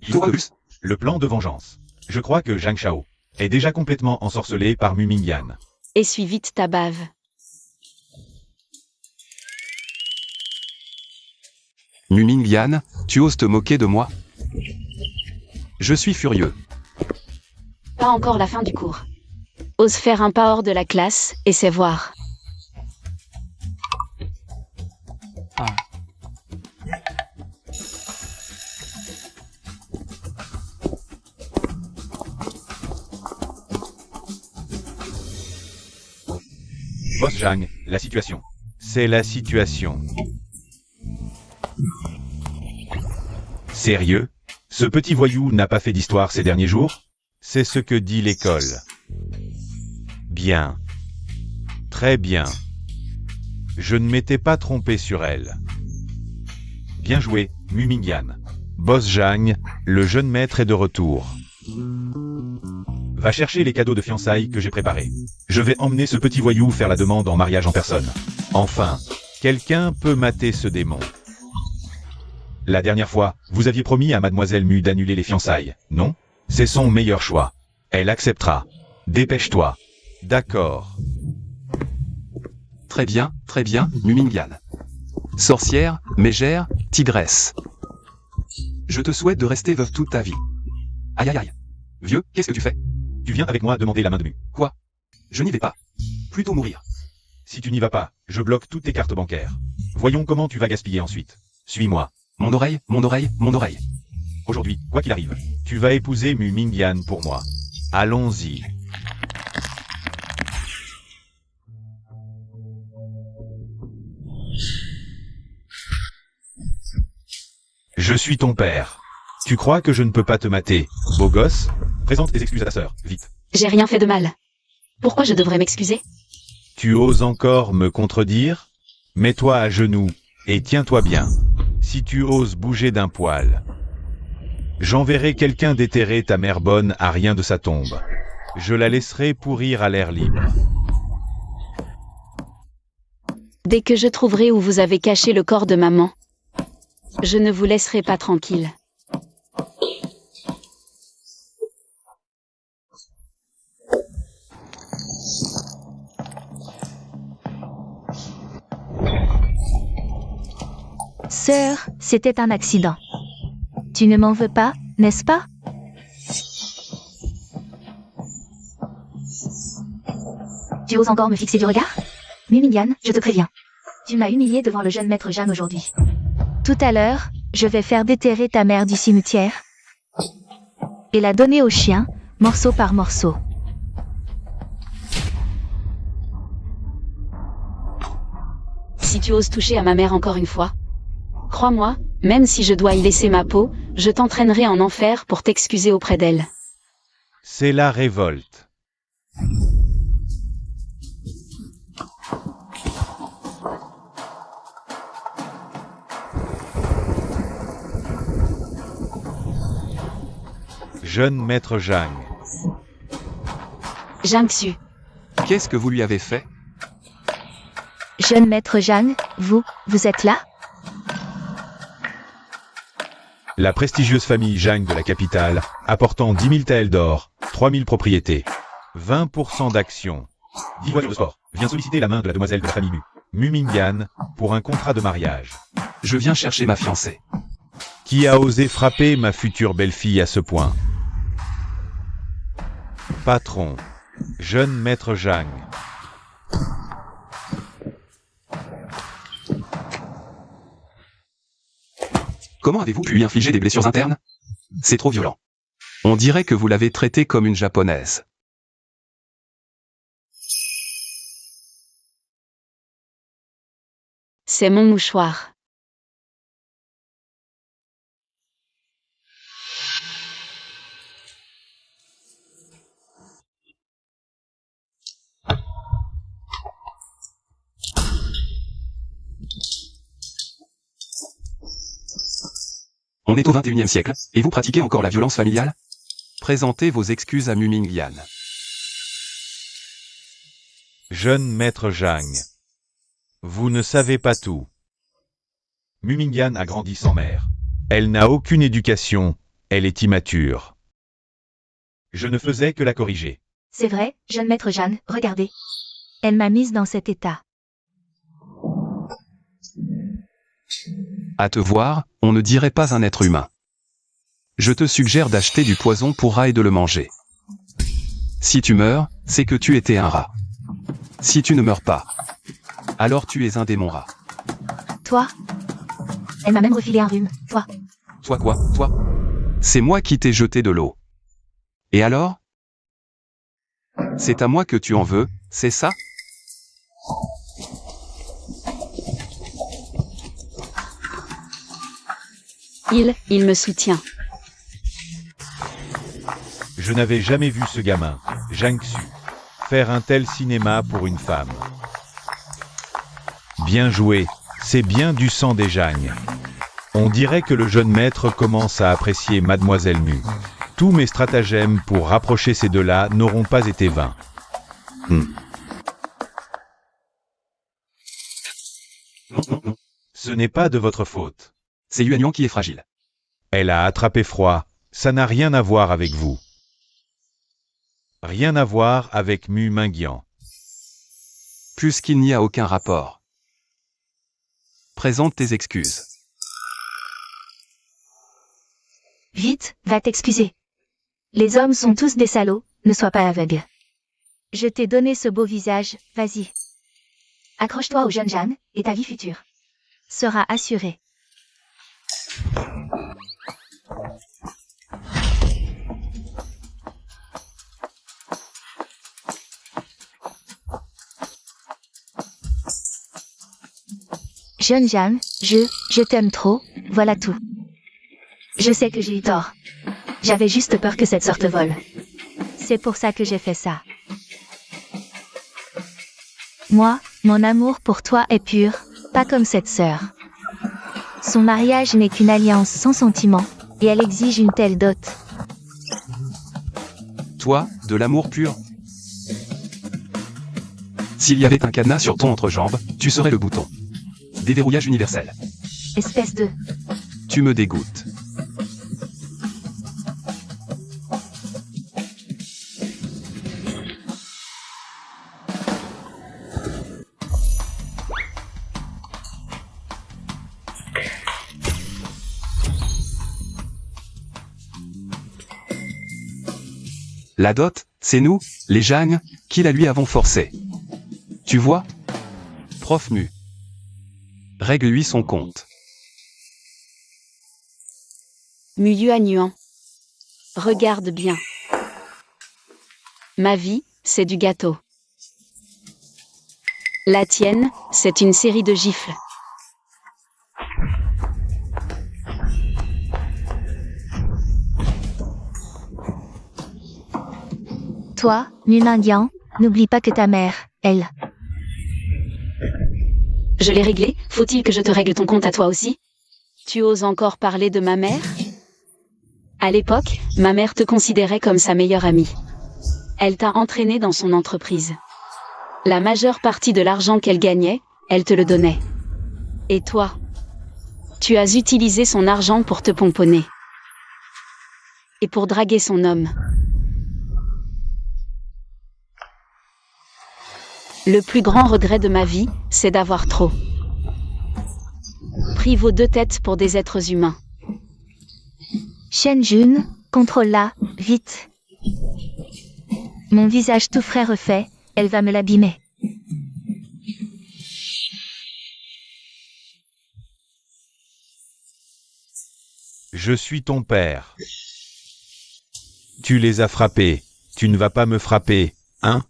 A: Il faut plus. Le plan de vengeance. Je crois que Zhang Shao est déjà complètement ensorcelé par Mu Mingyan.
B: Essuie vite ta bave.
C: Mu Mingyan, tu oses te moquer de moi? Je suis furieux.
B: Pas encore la fin du cours. Ose faire un pas hors de la classe, et c'est voir.
A: Boss Zhang, la situation. C'est la situation. Sérieux? Ce petit voyou n'a pas fait d'histoire ces derniers jours? C'est ce que dit l'école. Bien. Très bien. Je ne m'étais pas trompé sur elle. Bien joué, Mu Mingyan. Boss Zhang, le jeune maître est de retour. Va chercher les cadeaux de fiançailles que j'ai préparés. Je vais emmener ce petit voyou faire la demande en mariage en personne. Enfin, quelqu'un peut mater ce démon. La dernière fois, vous aviez promis à Mademoiselle Mu d'annuler les fiançailles, non? C'est son meilleur choix. Elle acceptera. Dépêche-toi. D'accord.
C: Très bien, Mu Mingyan. Sorcière, mégère, tigresse. Je te souhaite de rester veuve toute ta vie. Aïe aïe aïe. Vieux, qu'est-ce que tu fais?
A: Tu viens avec moi demander la main de Mu.
C: Quoi? Je n'y vais pas. Plutôt mourir.
A: Si tu n'y vas pas, je bloque toutes tes cartes bancaires. Voyons comment tu vas gaspiller ensuite. Suis-moi.
C: Mon oreille, mon oreille, mon oreille.
A: Aujourd'hui, quoi qu'il arrive, tu vas épouser Mu Mingyan pour moi. Allons-y. Je suis ton père. Tu crois que je ne peux pas te mater, beau gosse? Présente tes excuses à ta sœur, vite.
B: J'ai rien fait de mal. Pourquoi je devrais m'excuser?
A: Tu oses encore me contredire? Mets-toi à genoux, et tiens-toi bien. si tu oses bouger d'un poil. J'enverrai quelqu'un déterrer ta mère bonne à rien de sa tombe. Je la laisserai pourrir à l'air libre.
B: Dès que je trouverai où vous avez caché le corps de maman, je ne vous laisserai pas tranquille.
D: Sœur, c'était un accident. Tu ne m'en veux pas, n'est-ce pas? Tu oses encore me fixer du regard? Mumingyan, je te préviens. Tu m'as humilié devant le jeune maître Jeanne aujourd'hui. Tout à l'heure, je vais faire déterrer ta mère du cimetière et la donner aux chiens, morceau par morceau.
B: Si tu oses toucher à ma mère encore une fois, crois-moi, même si je dois y laisser ma peau, je t'entraînerai en enfer pour t'excuser auprès d'elle.
A: C'est la révolte. Jeune maître Zhang.
B: Jingxu,
C: Qu'est-ce que vous lui avez fait?
D: Jeune maître Jeanne, vous êtes là?
A: La prestigieuse famille Zhang de la capitale, apportant 10 000 taels d'or, 3 000 propriétés, 20% d'actions, 10 voitures de sport, vient solliciter la main de la demoiselle de la famille Mumingyan, pour un contrat de mariage.
C: Je viens chercher ma fiancée.
A: Qui a osé frapper ma future belle-fille à ce point? Patron. Jeune maître Zhang.
C: Comment avez-vous pu lui infliger des blessures internes? C'est trop violent. On dirait que vous l'avez traitée comme une japonaise.
B: c'est mon mouchoir.
C: On est au XXIe siècle, et vous pratiquez encore la violence familiale? Présentez vos excuses à Mumingyan.
A: Jeune maître Zhang. Vous ne savez pas tout. Mumingyan a grandi sans mère. Elle n'a aucune éducation, elle est immature. Je ne faisais que la corriger.
D: C'est vrai, jeune maître Jeanne, regardez. Elle m'a mise dans cet état.
C: À te voir, on ne dirait pas un être humain. Je te suggère d'acheter du poison pour rat et de le manger. Si tu meurs, c'est que tu étais un rat. Si tu ne meurs pas, alors tu es un démon rat.
D: Toi? Elle m'a même refilé un rhume, toi.
C: Toi quoi, toi? C'est moi qui t'ai jeté de l'eau. Et alors? C'est à moi que tu en veux, c'est ça?
B: Il me soutient.
A: Je n'avais jamais vu ce gamin, Jingxu, faire un tel cinéma pour une femme. Bien joué, c'est bien du sang des Zhang. On dirait que le jeune maître commence à apprécier Mademoiselle Mu. Tous mes stratagèmes pour rapprocher ces deux-là n'auront pas été vains.
C: Non.
A: Ce n'est pas de votre faute.
C: C'est Yuan Yang qui est fragile.
A: Elle a attrapé froid, ça n'a rien à voir avec vous. Rien à voir avec Mumingyan.
C: Puisqu'il n'y a aucun rapport. Présente tes excuses.
D: Vite, va t'excuser. Les hommes sont tous des salauds, ne sois pas aveugle. Je t'ai donné ce beau visage, vas-y. Accroche-toi au jeune Jeanne, et ta vie future sera assurée. Jeune Jeanne, je t'aime trop, voilà tout. Je sais que j'ai eu tort. J'avais juste peur que cette sorte vole. C'est pour ça que j'ai fait ça. Moi, mon amour pour toi est pur, pas comme cette sœur. Son mariage n'est qu'une alliance sans sentiment, et elle exige une telle dot.
C: Toi, de l'amour pur. S'il y avait un cadenas sur ton entrejambe, tu serais le bouton. Déverrouillage universel.
D: Espèce de...
C: Tu me dégoûtes. La dot, c'est nous, les Jagnes, qui la lui avons forcée. Tu vois? Prof mu. Règle-lui son compte.
B: Muyu à nuant. Regarde bien. Ma vie, c'est du gâteau. La tienne, c'est une série de gifles.
D: Toi, Mumingian, n'oublie pas que ta mère, elle...
B: Je l'ai réglé, faut-il que je te règle ton compte à toi aussi? Tu oses encore parler de ma mère? À l'époque, ma mère te considérait comme sa meilleure amie. Elle t'a entraîné dans son entreprise. La majeure partie de l'argent qu'elle gagnait, elle te le donnait. Et toi? Tu as utilisé son argent pour te pomponner. Et pour draguer son homme. Le plus grand regret de ma vie, c'est d'avoir trop pris vos deux têtes pour des êtres humains.
D: Shen-Jun, contrôle-la, vite. Mon visage tout frais refait, elle va me l'abîmer.
A: Je suis ton père. Tu les as frappés. Tu ne vas pas me frapper, hein?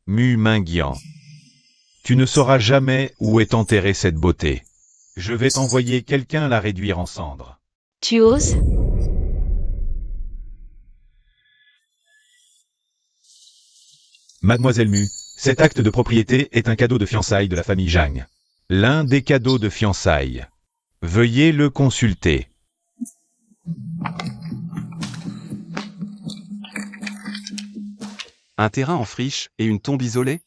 A: Mumingian. Tu ne sauras jamais où est enterrée cette beauté. Je vais t'envoyer quelqu'un la réduire en cendres.
B: Tu oses?
A: Mademoiselle Mu, cet acte de propriété est un cadeau de fiançailles de la famille Jang. L'un des cadeaux de fiançailles. Veuillez le consulter.
C: Un terrain en friche et une tombe isolée?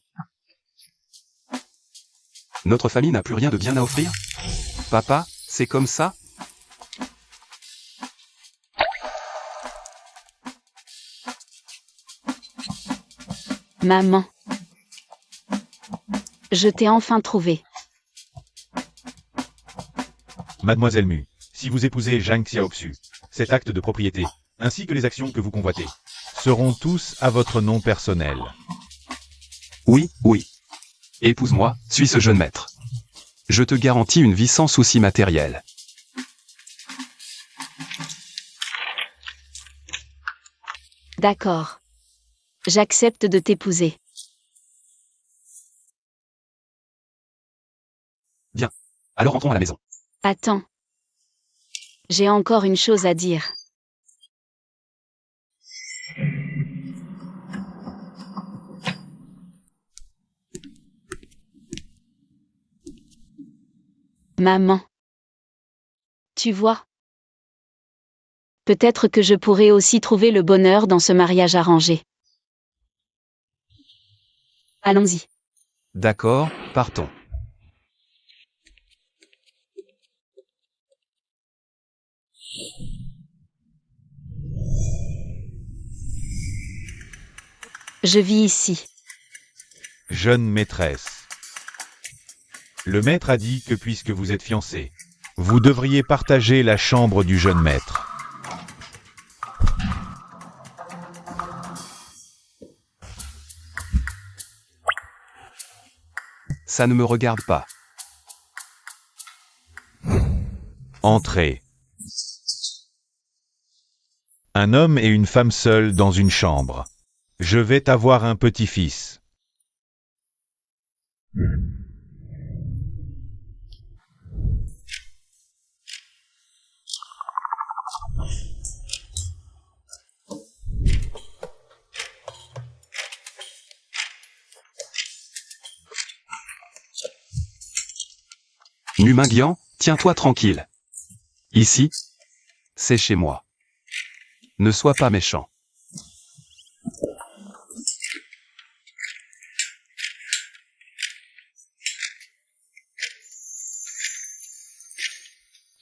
C: Notre famille n'a plus rien de bien à offrir? Papa, c'est comme ça?
B: Maman. Je t'ai enfin trouvé.
A: Mademoiselle Mu, si vous épousez Jang Xiaoxu, cet acte de propriété, ainsi que les actions que vous convoitez, seront tous à votre nom personnel.
C: Oui, oui. Épouse-moi, suis ce jeune maître. Je te garantis une vie sans souci matériel.
B: D'accord. J'accepte de t'épouser.
C: Bien. Alors rentrons à la maison.
B: Attends. J'ai encore une chose à dire. Maman. Tu vois? Peut-être que je pourrais aussi trouver le bonheur dans ce mariage arrangé. Allons-y.
C: D'accord, partons.
B: Je vis ici.
A: Jeune maîtresse. Le maître a dit que puisque vous êtes fiancés, vous devriez partager la chambre du jeune maître.
C: Ça ne me regarde pas.
A: Entrez. Un homme et une femme seuls dans une chambre. Je vais t'avoir un petit-fils.
C: Numingian, tiens-toi tranquille. Ici, c'est chez moi. Ne sois pas méchant.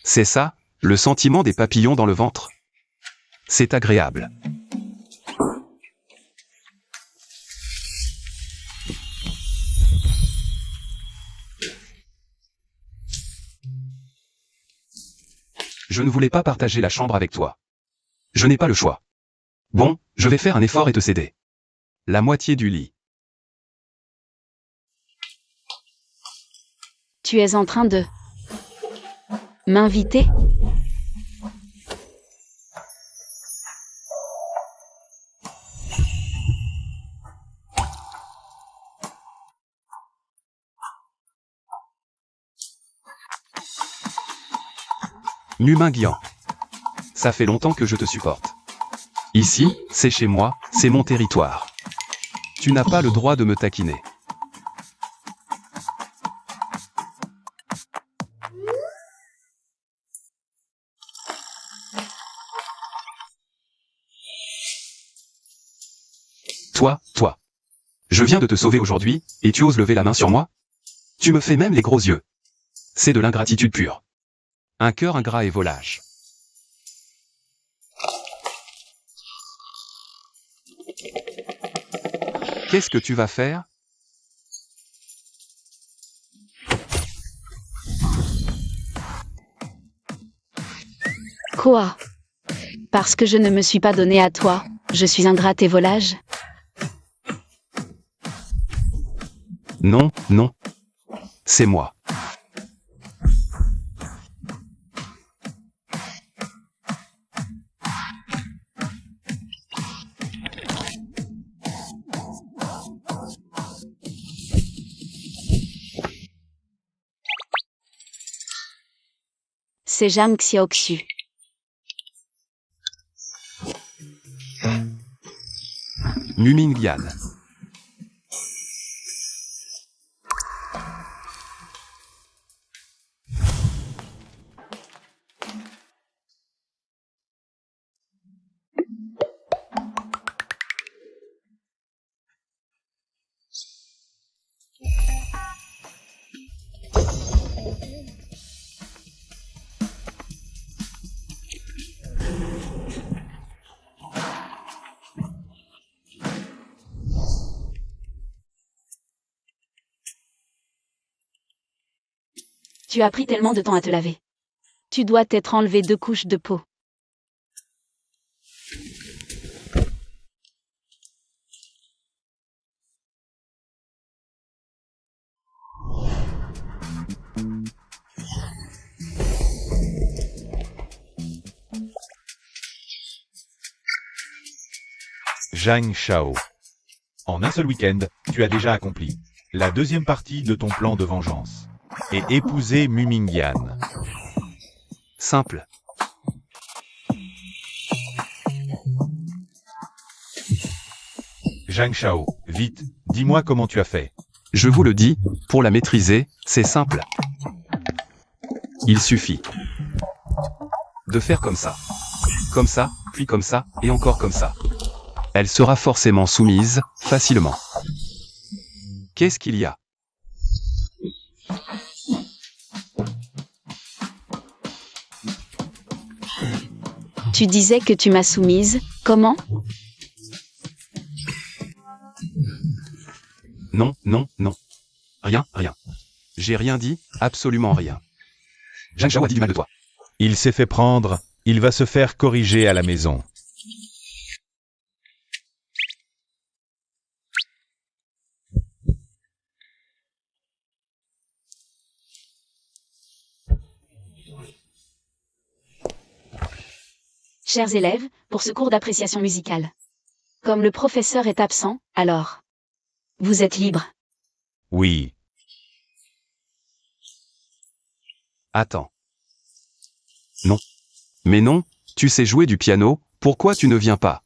C: C'est ça, le sentiment des papillons dans le ventre. C'est agréable. Je ne voulais pas partager la chambre avec toi. Je n'ai pas le choix. Bon, je vais faire un effort et te céder. La moitié du lit.
B: Tu es en train de m'inviter?
C: Numingian. Ça fait longtemps que je te supporte. Ici, c'est chez moi, c'est mon territoire. Tu n'as pas le droit de me taquiner. Toi. Je viens de te sauver aujourd'hui, et tu oses lever la main sur moi? Tu me fais même les gros yeux. C'est de l'ingratitude pure. Un cœur ingrat et volage. Qu'est-ce que tu vas faire?
B: Quoi? Parce que je ne me suis pas donné à toi, je suis ingrate et volage?
C: Non. C'est moi.
B: C'est Jang Xiaoxu.
C: Numingian.
B: Tu as pris tellement de temps à te laver. Tu dois t'être enlevé 2 couches de peau.
A: Zhang Shao. En un seul week-end, tu as déjà accompli la deuxième partie de ton plan de vengeance. Et épousé Mumingian.
C: Simple.
A: Zhang Shao, vite, dis-moi comment tu as fait.
C: Je vous le dis, pour la maîtriser, c'est simple. Il suffit de faire comme ça, puis comme ça, et encore comme ça. Elle sera forcément soumise, facilement. Qu'est-ce qu'il y a?
B: Tu disais que tu m'as soumise, comment?
C: Non. Rien. J'ai rien dit, absolument rien. Zhang Shao a dit du mal de toi.
A: Il s'est fait prendre, il va se faire corriger à la maison.
B: Chers élèves, pour ce cours d'appréciation musicale. Comme le professeur est absent, alors. Vous êtes libre.
A: Oui.
C: Attends. Non. Mais non, tu sais jouer du piano, pourquoi tu ne viens pas?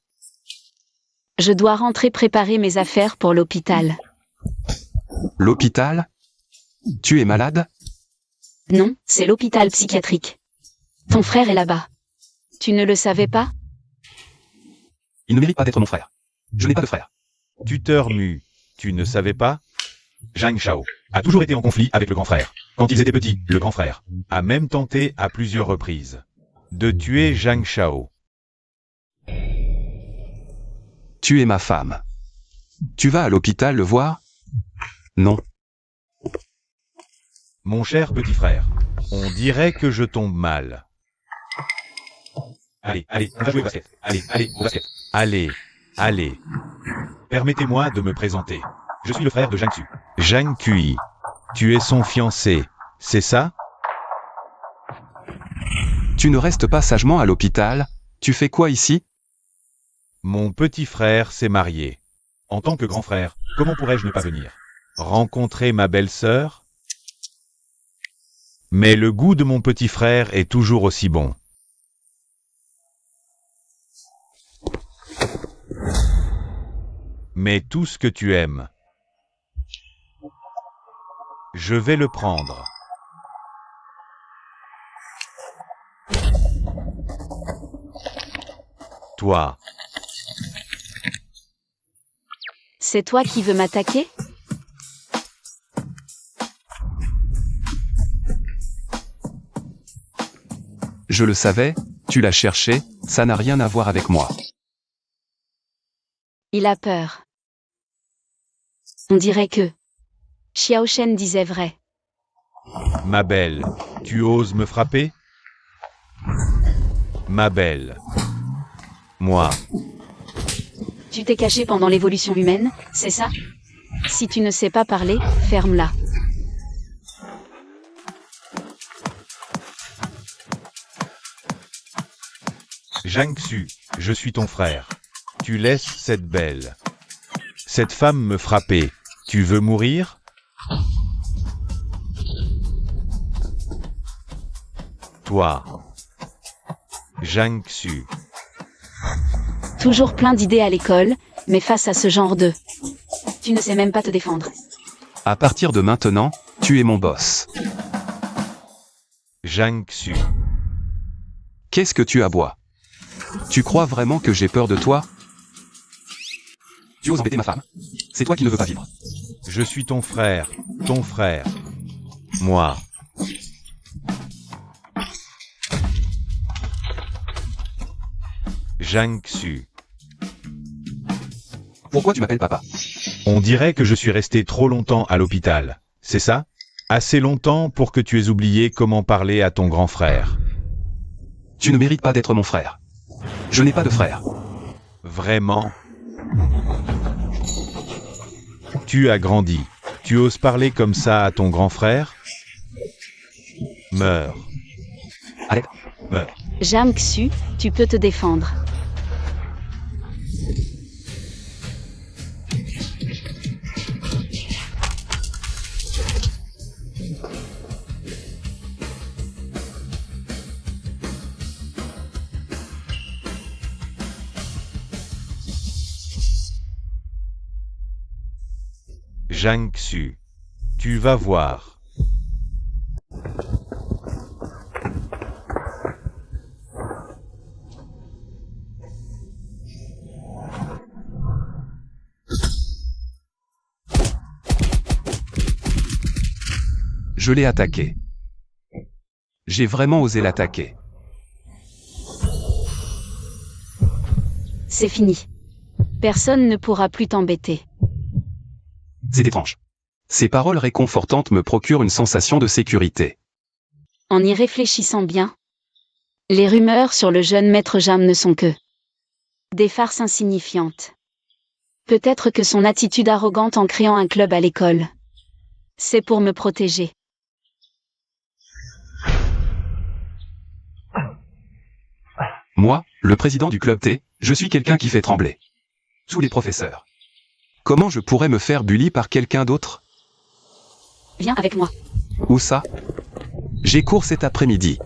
B: Je dois rentrer préparer mes affaires pour l'hôpital.
C: L'hôpital? Tu es malade?
B: Non, c'est l'hôpital psychiatrique. Ton frère est là-bas. Tu ne le savais pas?
C: Il ne mérite pas d'être mon frère. Je n'ai pas de frère.
A: Tuteur Mu, tu ne savais pas? Zhang Shao a toujours été en conflit avec le grand frère. Quand ils étaient petits, le grand frère a même tenté à plusieurs reprises de tuer Zhang Shao.
C: Tu es ma femme. Tu vas à l'hôpital le voir? Non.
A: Mon cher petit frère, on dirait que je tombe mal. Allez, on va jouer au basket. Allez, au basket. Allez. Permettez-moi de me présenter. Je suis le frère de Zhang Xu. Zhang Kui, tu es son fiancé, c'est ça?
C: Tu ne restes pas sagement à l'hôpital? Tu fais quoi ici?
A: Mon petit frère s'est marié. En tant que grand frère, comment pourrais-je ne pas venir rencontrer ma belle-sœur? Mais le goût de mon petit frère est toujours aussi bon. Mais tout ce que tu aimes, je vais le prendre. Toi,
B: C'est toi qui veux m'attaquer?
C: Je le savais, tu l'as cherché, ça n'a rien à voir avec moi.
B: Il a peur. On dirait que Xiao Shen disait vrai.
A: ma belle, tu oses me frapper? Ma belle. Moi,
B: Tu t'es caché pendant l'évolution humaine, c'est ça? Si tu ne sais pas parler, ferme-la.
A: Zhang Xu, je suis ton frère. Tu laisses cette femme me frapper. Tu veux mourir? Toi, Zhang Xu,
B: Toujours plein d'idées à l'école, mais face à ce genre de... Tu ne sais même pas te défendre.
C: À partir de maintenant, tu es mon boss.
A: Zhang Xu,
C: Qu'est-ce que tu aboies? Tu crois vraiment que j'ai peur de toi? Tu oses embêter ma femme? C'est toi qui ne veux pas vivre.
A: je suis ton frère. Moi, Zhang Xu.
C: Pourquoi tu m'appelles papa?
A: On dirait que je suis resté trop longtemps à l'hôpital, c'est ça? Assez longtemps pour que tu aies oublié comment parler à ton grand frère.
C: Tu ne mérites pas d'être mon frère. Je n'ai pas de frère.
A: Vraiment? Tu as grandi. Tu oses parler comme ça à ton grand frère? Meurs.
C: Allez,
A: Meurs.
B: Zhang Xu, tu peux te défendre.
A: Zhang Xu. Tu vas voir.
C: je l'ai attaqué. J'ai vraiment osé l'attaquer.
B: C'est fini. Personne ne pourra plus t'embêter.
C: C'est étrange. Ces paroles réconfortantes me procurent une sensation de sécurité.
B: En y réfléchissant bien, les rumeurs sur le jeune maître Jam ne sont que des farces insignifiantes. Peut-être que son attitude arrogante en créant un club à l'école, c'est pour me protéger.
C: Moi, le président du club T, je suis quelqu'un qui fait trembler tous les professeurs. Comment je pourrais me faire bully par quelqu'un d'autre?
B: Viens avec moi.
C: Où ça? J'ai cours cet après-midi.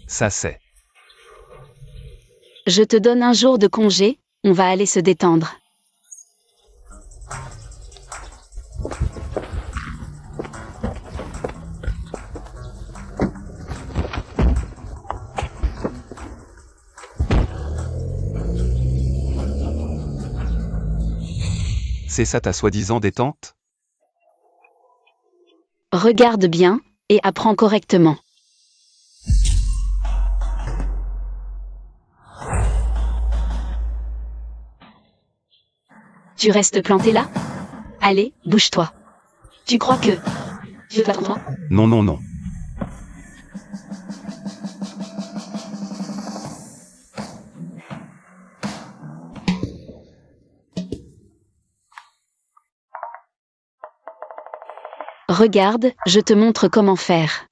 C: Ça c'est.
B: Je te donne un jour de congé, on va aller se détendre.
C: C'est ça ta soi-disant détente?
B: Regarde bien, et apprends correctement. Tu restes planté là? Allez, bouge-toi. Tu crois que... Je t'attends moi?
C: Non, non, non.
B: Regarde, je te montre comment faire.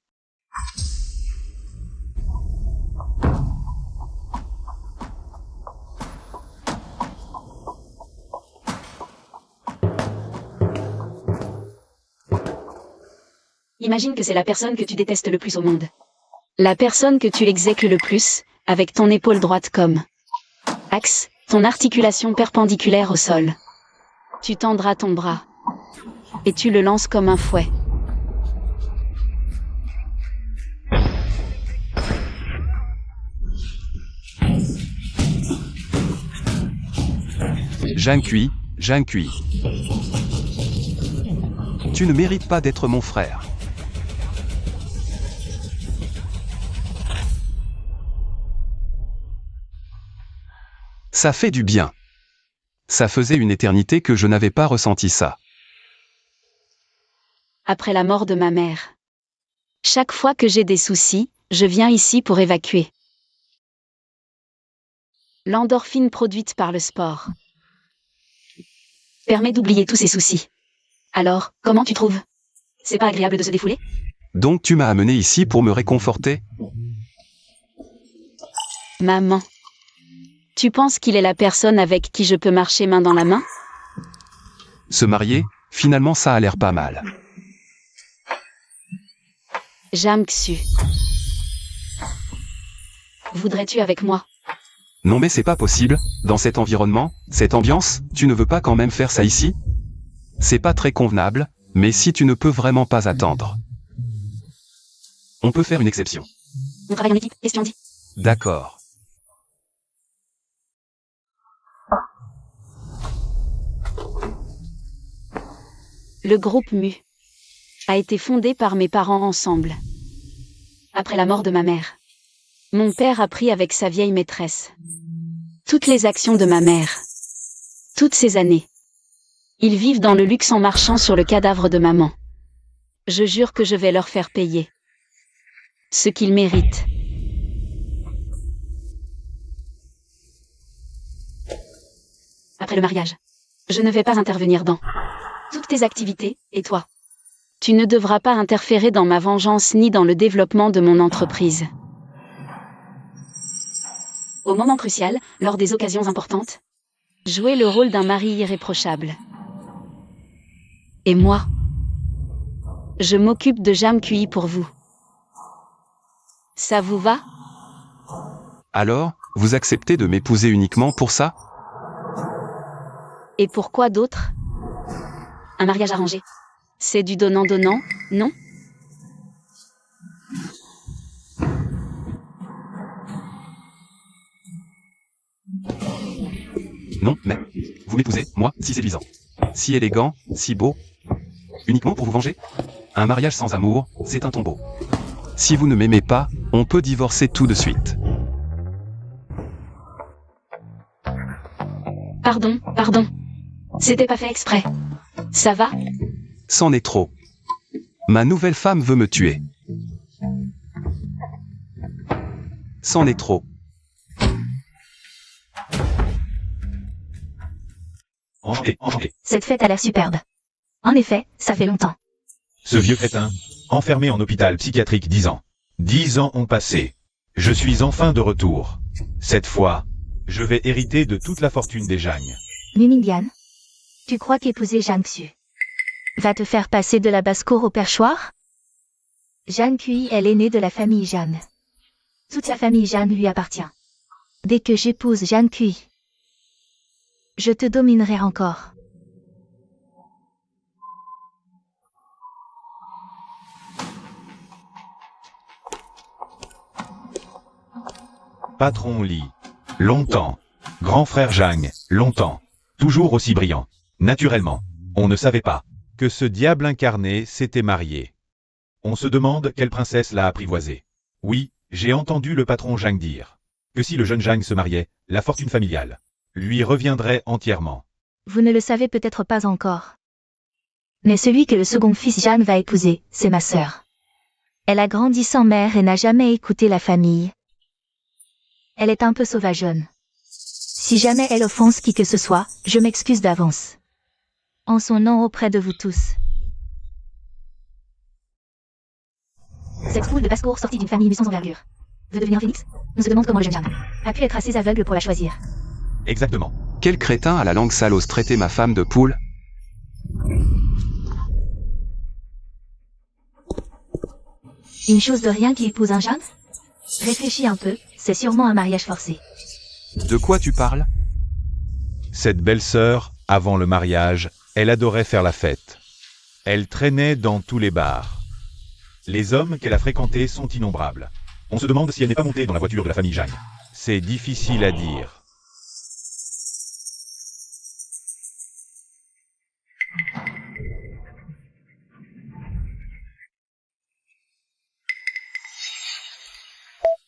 B: Imagine que c'est la personne que tu détestes le plus au monde. La personne que tu exècres le plus, avec ton épaule droite comme axe, ton articulation perpendiculaire au sol. Tu tendras ton bras. Et tu le lances comme un fouet.
C: Jeanne Cuy, Jeanne Cuy. Tu ne mérites pas d'être mon frère. Ça fait du bien. Ça faisait une éternité que je n'avais pas ressenti ça.
B: Après la mort de ma mère. Chaque fois que j'ai des soucis, je viens ici pour évacuer. L'endorphine produite par le sport permet d'oublier tous ces soucis. Alors, comment tu trouves? C'est pas agréable de se défouler?
C: Donc tu m'as amené ici pour me réconforter?
B: Maman. Tu penses qu'il est la personne avec qui je peux marcher main dans la main?
C: Se marier, finalement ça a l'air pas mal.
B: Jamksu. Voudrais-tu avec moi?
C: Non mais c'est pas possible, dans cet environnement, cette ambiance, tu ne veux pas quand même faire ça ici? C'est pas très convenable, mais si tu ne peux vraiment pas attendre. On peut faire une exception.
B: On travaille en équipe, question dit.
C: D'accord.
B: Le groupe MU a été fondé par mes parents ensemble. Après la mort de ma mère. Mon père a pris avec sa vieille maîtresse toutes les actions de ma mère. Toutes ces années. Ils vivent dans le luxe en marchant sur le cadavre de maman. Je jure que je vais leur faire payer ce qu'ils méritent. Après le mariage, je ne vais pas intervenir dans toutes tes activités, et toi? Tu ne devras pas interférer dans ma vengeance ni dans le développement de mon entreprise. Au moment crucial, lors des occasions importantes, jouez le rôle d'un mari irréprochable. Et moi, je m'occupe de Jamkui pour vous. Ça vous va?
C: Alors, vous acceptez de m'épouser uniquement pour ça?
B: Et pourquoi d'autres? Un mariage arrangé. C'est du donnant-donnant, non?
C: Non, mais vous m'épousez, moi, si séduisant, si élégant, si beau, uniquement pour vous venger? Un mariage sans amour, c'est un tombeau. Si vous ne m'aimez pas, on peut divorcer tout de suite.
B: Pardon, pardon. C'était pas fait exprès. Ça va?
C: C'en est trop. Ma nouvelle femme veut me tuer. C'en est trop.
A: Enchanté.
D: Cette fête a l'air superbe. En effet, ça fait longtemps.
A: Ce vieux crétin, enfermé en hôpital psychiatrique 10 ans. 10 ans ont passé. Je suis enfin de retour. Cette fois, je vais hériter de toute la fortune des Jagnes.
D: Mumingyan, tu crois qu'épouser Jeanne Xu va te faire passer de la basse-cour au perchoir? Jeanne Cui est l'aînée de la famille Jeanne. Toute sa famille Jeanne lui appartient. Dès que j'épouse Jeanne Cui, je te dominerai encore.
A: Patron Li. Longtemps. Grand frère Jang. Longtemps. Toujours aussi brillant. Naturellement, on ne savait pas que ce diable incarné s'était marié. On se demande quelle princesse l'a apprivoisé. Oui, j'ai entendu le patron Zhang dire que si le jeune Zhang se mariait, la fortune familiale lui reviendrait entièrement.
D: Vous ne le savez peut-être pas encore. Mais celui que le second fils Jeanne va épouser, c'est ma sœur. Elle a grandi sans mère et n'a jamais écouté la famille. Elle est un peu sauvageonne. Si jamais elle offense qui que ce soit, je m'excuse d'avance. En son nom auprès de vous tous. Cette foule de basse-cour sortie d'une famille sans envergure veut devenir un phénix? On se demande comment le jeune Jeanne a pu être assez aveugle pour la choisir.
A: Exactement.
C: Quel crétin à la langue sale ose traiter ma femme de poule?
D: Une chose de rien qui épouse un Jeanne? Réfléchis un peu, c'est sûrement un mariage forcé.
C: De quoi tu parles?
A: Cette belle-sœur, avant le mariage, elle adorait faire la fête. Elle traînait dans tous les bars. Les hommes qu'elle a fréquentés sont innombrables. On se demande si elle n'est pas montée dans la voiture de la famille Zhang. C'est difficile à dire.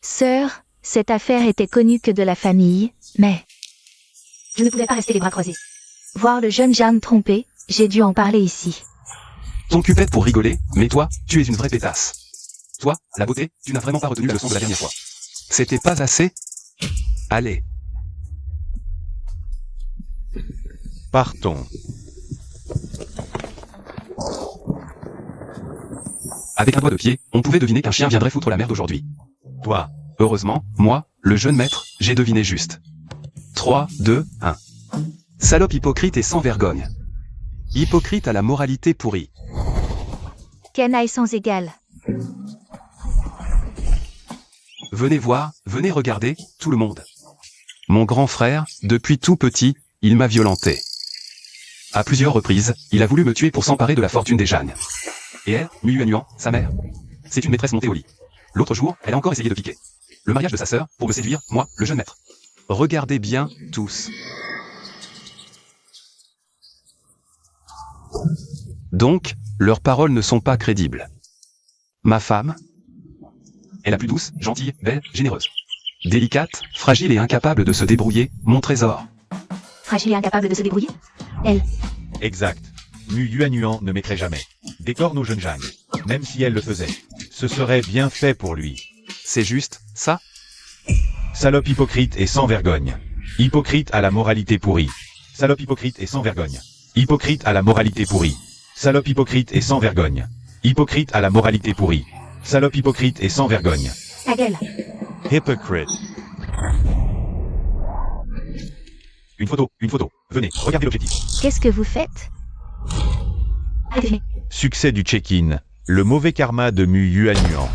D: Sœur, cette affaire était connue que de la famille, mais... Je ne pouvais pas rester les bras croisés. Voir le jeune Jeanne trompé, j'ai dû en parler ici.
C: Ton cupette pour rigoler, mais toi, tu es une vraie pétasse. Toi, la beauté, tu n'as vraiment pas retenu la leçon de la dernière fois. C'était pas assez? Allez.
A: Partons.
C: Avec un doigt de pied, on pouvait deviner qu'un chien viendrait foutre la merde aujourd'hui.
A: Toi,
C: Heureusement, moi, le jeune maître, j'ai deviné juste. 3, 2, 1. Salope hypocrite et sans vergogne. Hypocrite à la moralité pourrie.
D: Canaille sans égal.
C: Venez voir, venez regarder, tout le monde. Mon grand frère, depuis tout petit, il m'a violenté. À plusieurs reprises, il a voulu me tuer pour s'emparer de la fortune des Jeanne. Et elle, Mu Yuanyuan, sa mère, c'est une maîtresse montée au lit. L'autre jour, elle a encore essayé de piquer le mariage de sa sœur, pour me séduire, moi, le jeune maître. Regardez bien, tous. Donc, leurs paroles ne sont pas crédibles. Ma femme est la plus douce, gentille, belle, généreuse. Délicate, fragile et incapable de se débrouiller, mon trésor.
D: Fragile et incapable de se débrouiller? Elle.
A: exact. Mu Yuanyuan ne mettrait jamais des cornes au jeune Zhang. Même si elle le faisait, ce serait bien fait pour lui.
C: C'est juste, ça?
A: Salope hypocrite et sans vergogne. Hypocrite à la moralité pourrie. Salope hypocrite et sans vergogne. Hypocrite à la moralité pourrie. Salope hypocrite et sans vergogne. Hypocrite à la moralité pourrie. Salope hypocrite et sans vergogne.
D: Ta gueule.
A: Hypocrite. Une photo. Venez, regardez l'objectif.
D: Qu'est-ce que vous faites? Allez.
A: Succès du check-in. Le mauvais karma de Mu Yuanyuan.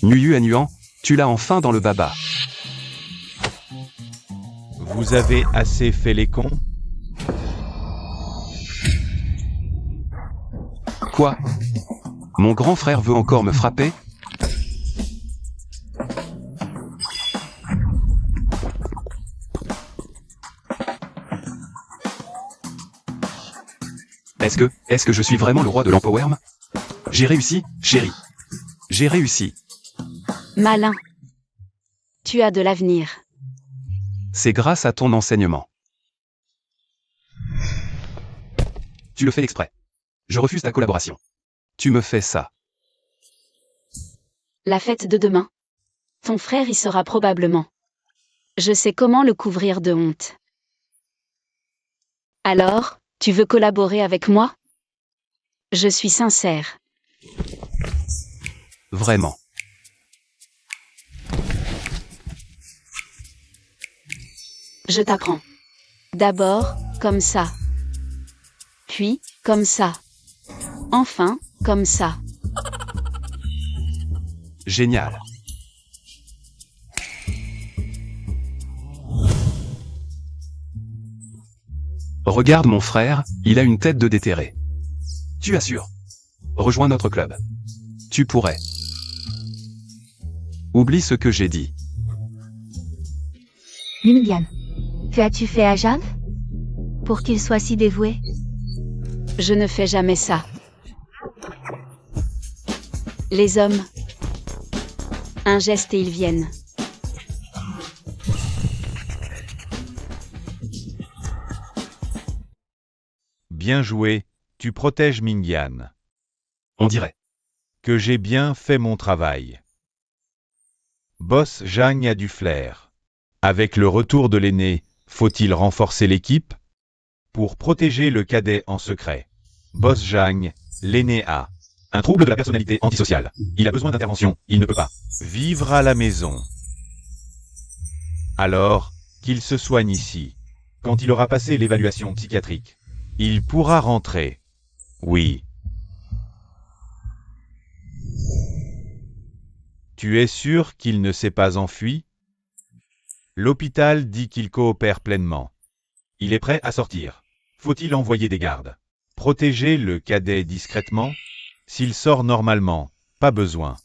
C: Mu Yuanyuan, tu l'as enfin dans le baba.
A: Vous avez assez fait les cons?
C: Quoi? Mon grand frère veut encore me frapper? Est-ce que je suis vraiment le roi de l'empowerm? J'ai réussi, chérie. J'ai réussi.
B: Malin. Tu as de l'avenir.
C: C'est grâce à ton enseignement. Tu le fais exprès. Je refuse ta collaboration. Tu me fais ça.
B: La fête de demain. Ton frère y sera probablement. Je sais comment le couvrir de honte. Alors, tu veux collaborer avec moi? Je suis sincère.
C: Vraiment.
B: Je t'apprends. D'abord, comme ça. Puis, comme ça. Enfin, comme ça.
C: Génial. Regarde mon frère, il a une tête de déterré. Tu assures. Rejoins notre club. Tu pourrais. Oublie ce que j'ai dit.
D: Mimidiane. Que as-tu fait à Jeanne? pour qu'il soit si dévoué?
B: Je ne fais jamais ça. Les hommes. Un geste et ils viennent.
A: Bien joué, tu protèges Mingyan.
C: On dirait.
A: Que j'ai bien fait mon travail. Boss Zhang a du flair. Avec le retour de l'aîné, faut-il renforcer l'équipe? Pour protéger le cadet en secret. Boss Zhang, l'aîné a un trouble de la personnalité antisociale. Il a besoin d'intervention, il ne peut pas vivre à la maison. Alors, qu'il se soigne ici. Quand il aura passé l'évaluation psychiatrique, il pourra rentrer. Oui. Tu es sûr qu'il ne s'est pas enfui? L'hôpital dit qu'il coopère pleinement. Il est prêt à sortir. Faut-il envoyer des gardes? Protéger le cadet discrètement? S'il sort normalement, pas besoin.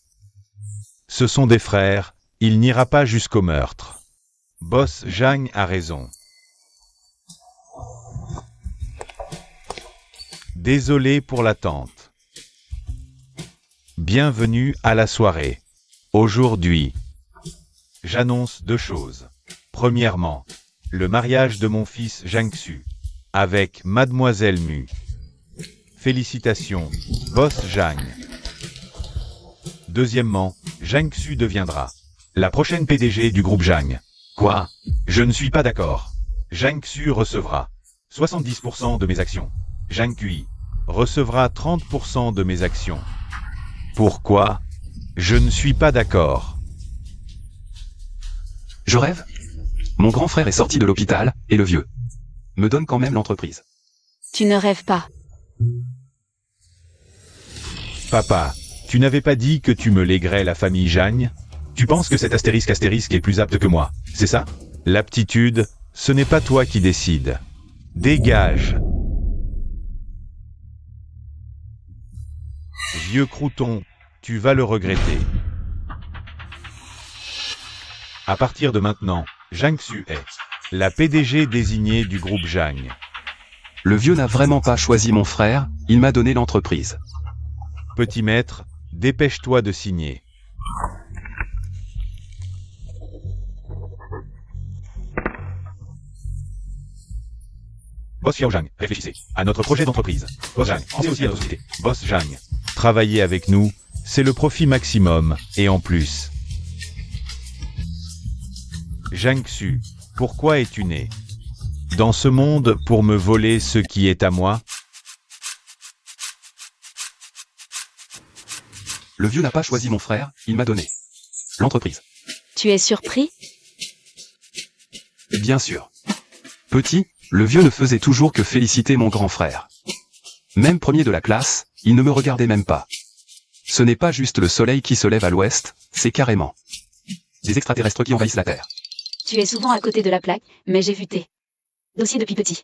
A: Ce sont des frères, il n'ira pas jusqu'au meurtre. Boss Zhang a raison. Désolé pour l'attente. Bienvenue à la soirée. Aujourd'hui, j'annonce 2 choses. Premièrement, le mariage de mon fils Zhang-Xu avec Mademoiselle Mu. Félicitations, Boss Zhang. Deuxièmement, Zhang-Xu deviendra la prochaine PDG du groupe Zhang. Quoi? Je ne suis pas d'accord. Zhang-Xu recevra 70% de mes actions. Zhang-Kui recevra 30% de mes actions. Pourquoi? Je ne suis pas d'accord.
C: Je rêve. Mon grand frère est sorti de l'hôpital, et le vieux me donne quand même l'entreprise.
B: Tu ne rêves pas.
A: Papa, tu n'avais pas dit que tu me léguerais la famille Zhang? Tu penses que cet astérisque est plus apte que moi, c'est ça? L'aptitude, ce n'est pas toi qui décides. Dégage. Vieux crouton, tu vas le regretter. À partir de maintenant, Zhang-Xu est la PDG désignée du groupe Zhang.
C: Le vieux n'a vraiment pas choisi mon frère, il m'a donné l'entreprise.
A: Petit maître, dépêche-toi de signer. Boss Xiao Zhang, réfléchissez à notre projet d'entreprise. Boss Zhang, pensez aussi à notre société. Boss Zhang, travaillez avec nous, c'est le profit maximum, et en plus. Zhang-Xu, pourquoi es-tu né dans ce monde pour me voler ce qui est à moi?
C: Le vieux n'a pas choisi mon frère, il m'a donné l'entreprise.
B: Tu es surpris?
C: Bien sûr. Petit, le vieux ne faisait toujours que féliciter mon grand frère. Même premier de la classe, il ne me regardait même pas. Ce n'est pas juste le soleil qui se lève à l'ouest, c'est carrément des extraterrestres qui envahissent la Terre.
B: Tu es souvent à côté de la plaque, mais j'ai vu tes dossiers depuis petit.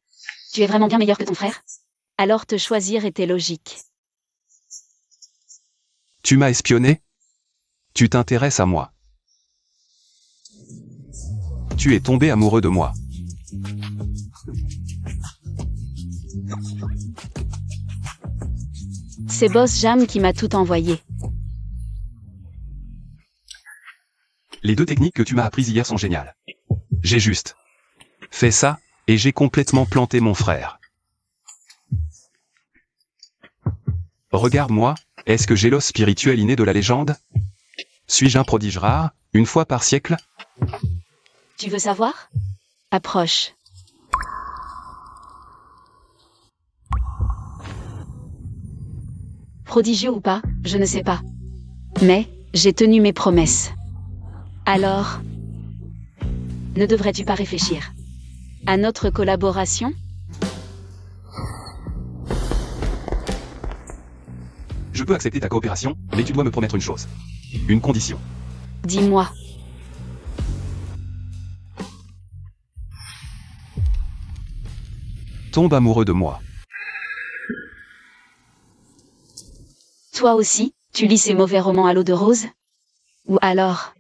B: Tu es vraiment bien meilleur que ton frère? Alors te choisir était logique.
C: Tu m'as espionné? Tu t'intéresses à moi. Tu es tombé amoureux de moi.
B: C'est Boss Jam qui m'a tout envoyé.
C: Les 2 techniques que tu m'as apprises hier sont géniales. J'ai juste fait ça, et j'ai complètement planté mon frère. Regarde-moi, est-ce que j'ai l'os spirituel inné de la légende? Suis-je un prodige rare, une fois par siècle?
B: Tu veux savoir? Approche. Prodigieux ou pas, je ne sais pas. Mais, j'ai tenu mes promesses. Alors, ne devrais-tu pas réfléchir à notre collaboration?
C: Je peux accepter ta coopération, mais tu dois me promettre une chose. Une condition.
B: Dis-moi.
C: Tombe amoureux de moi.
B: Toi aussi, tu lis ces mauvais romans à l'eau de rose? Ou alors,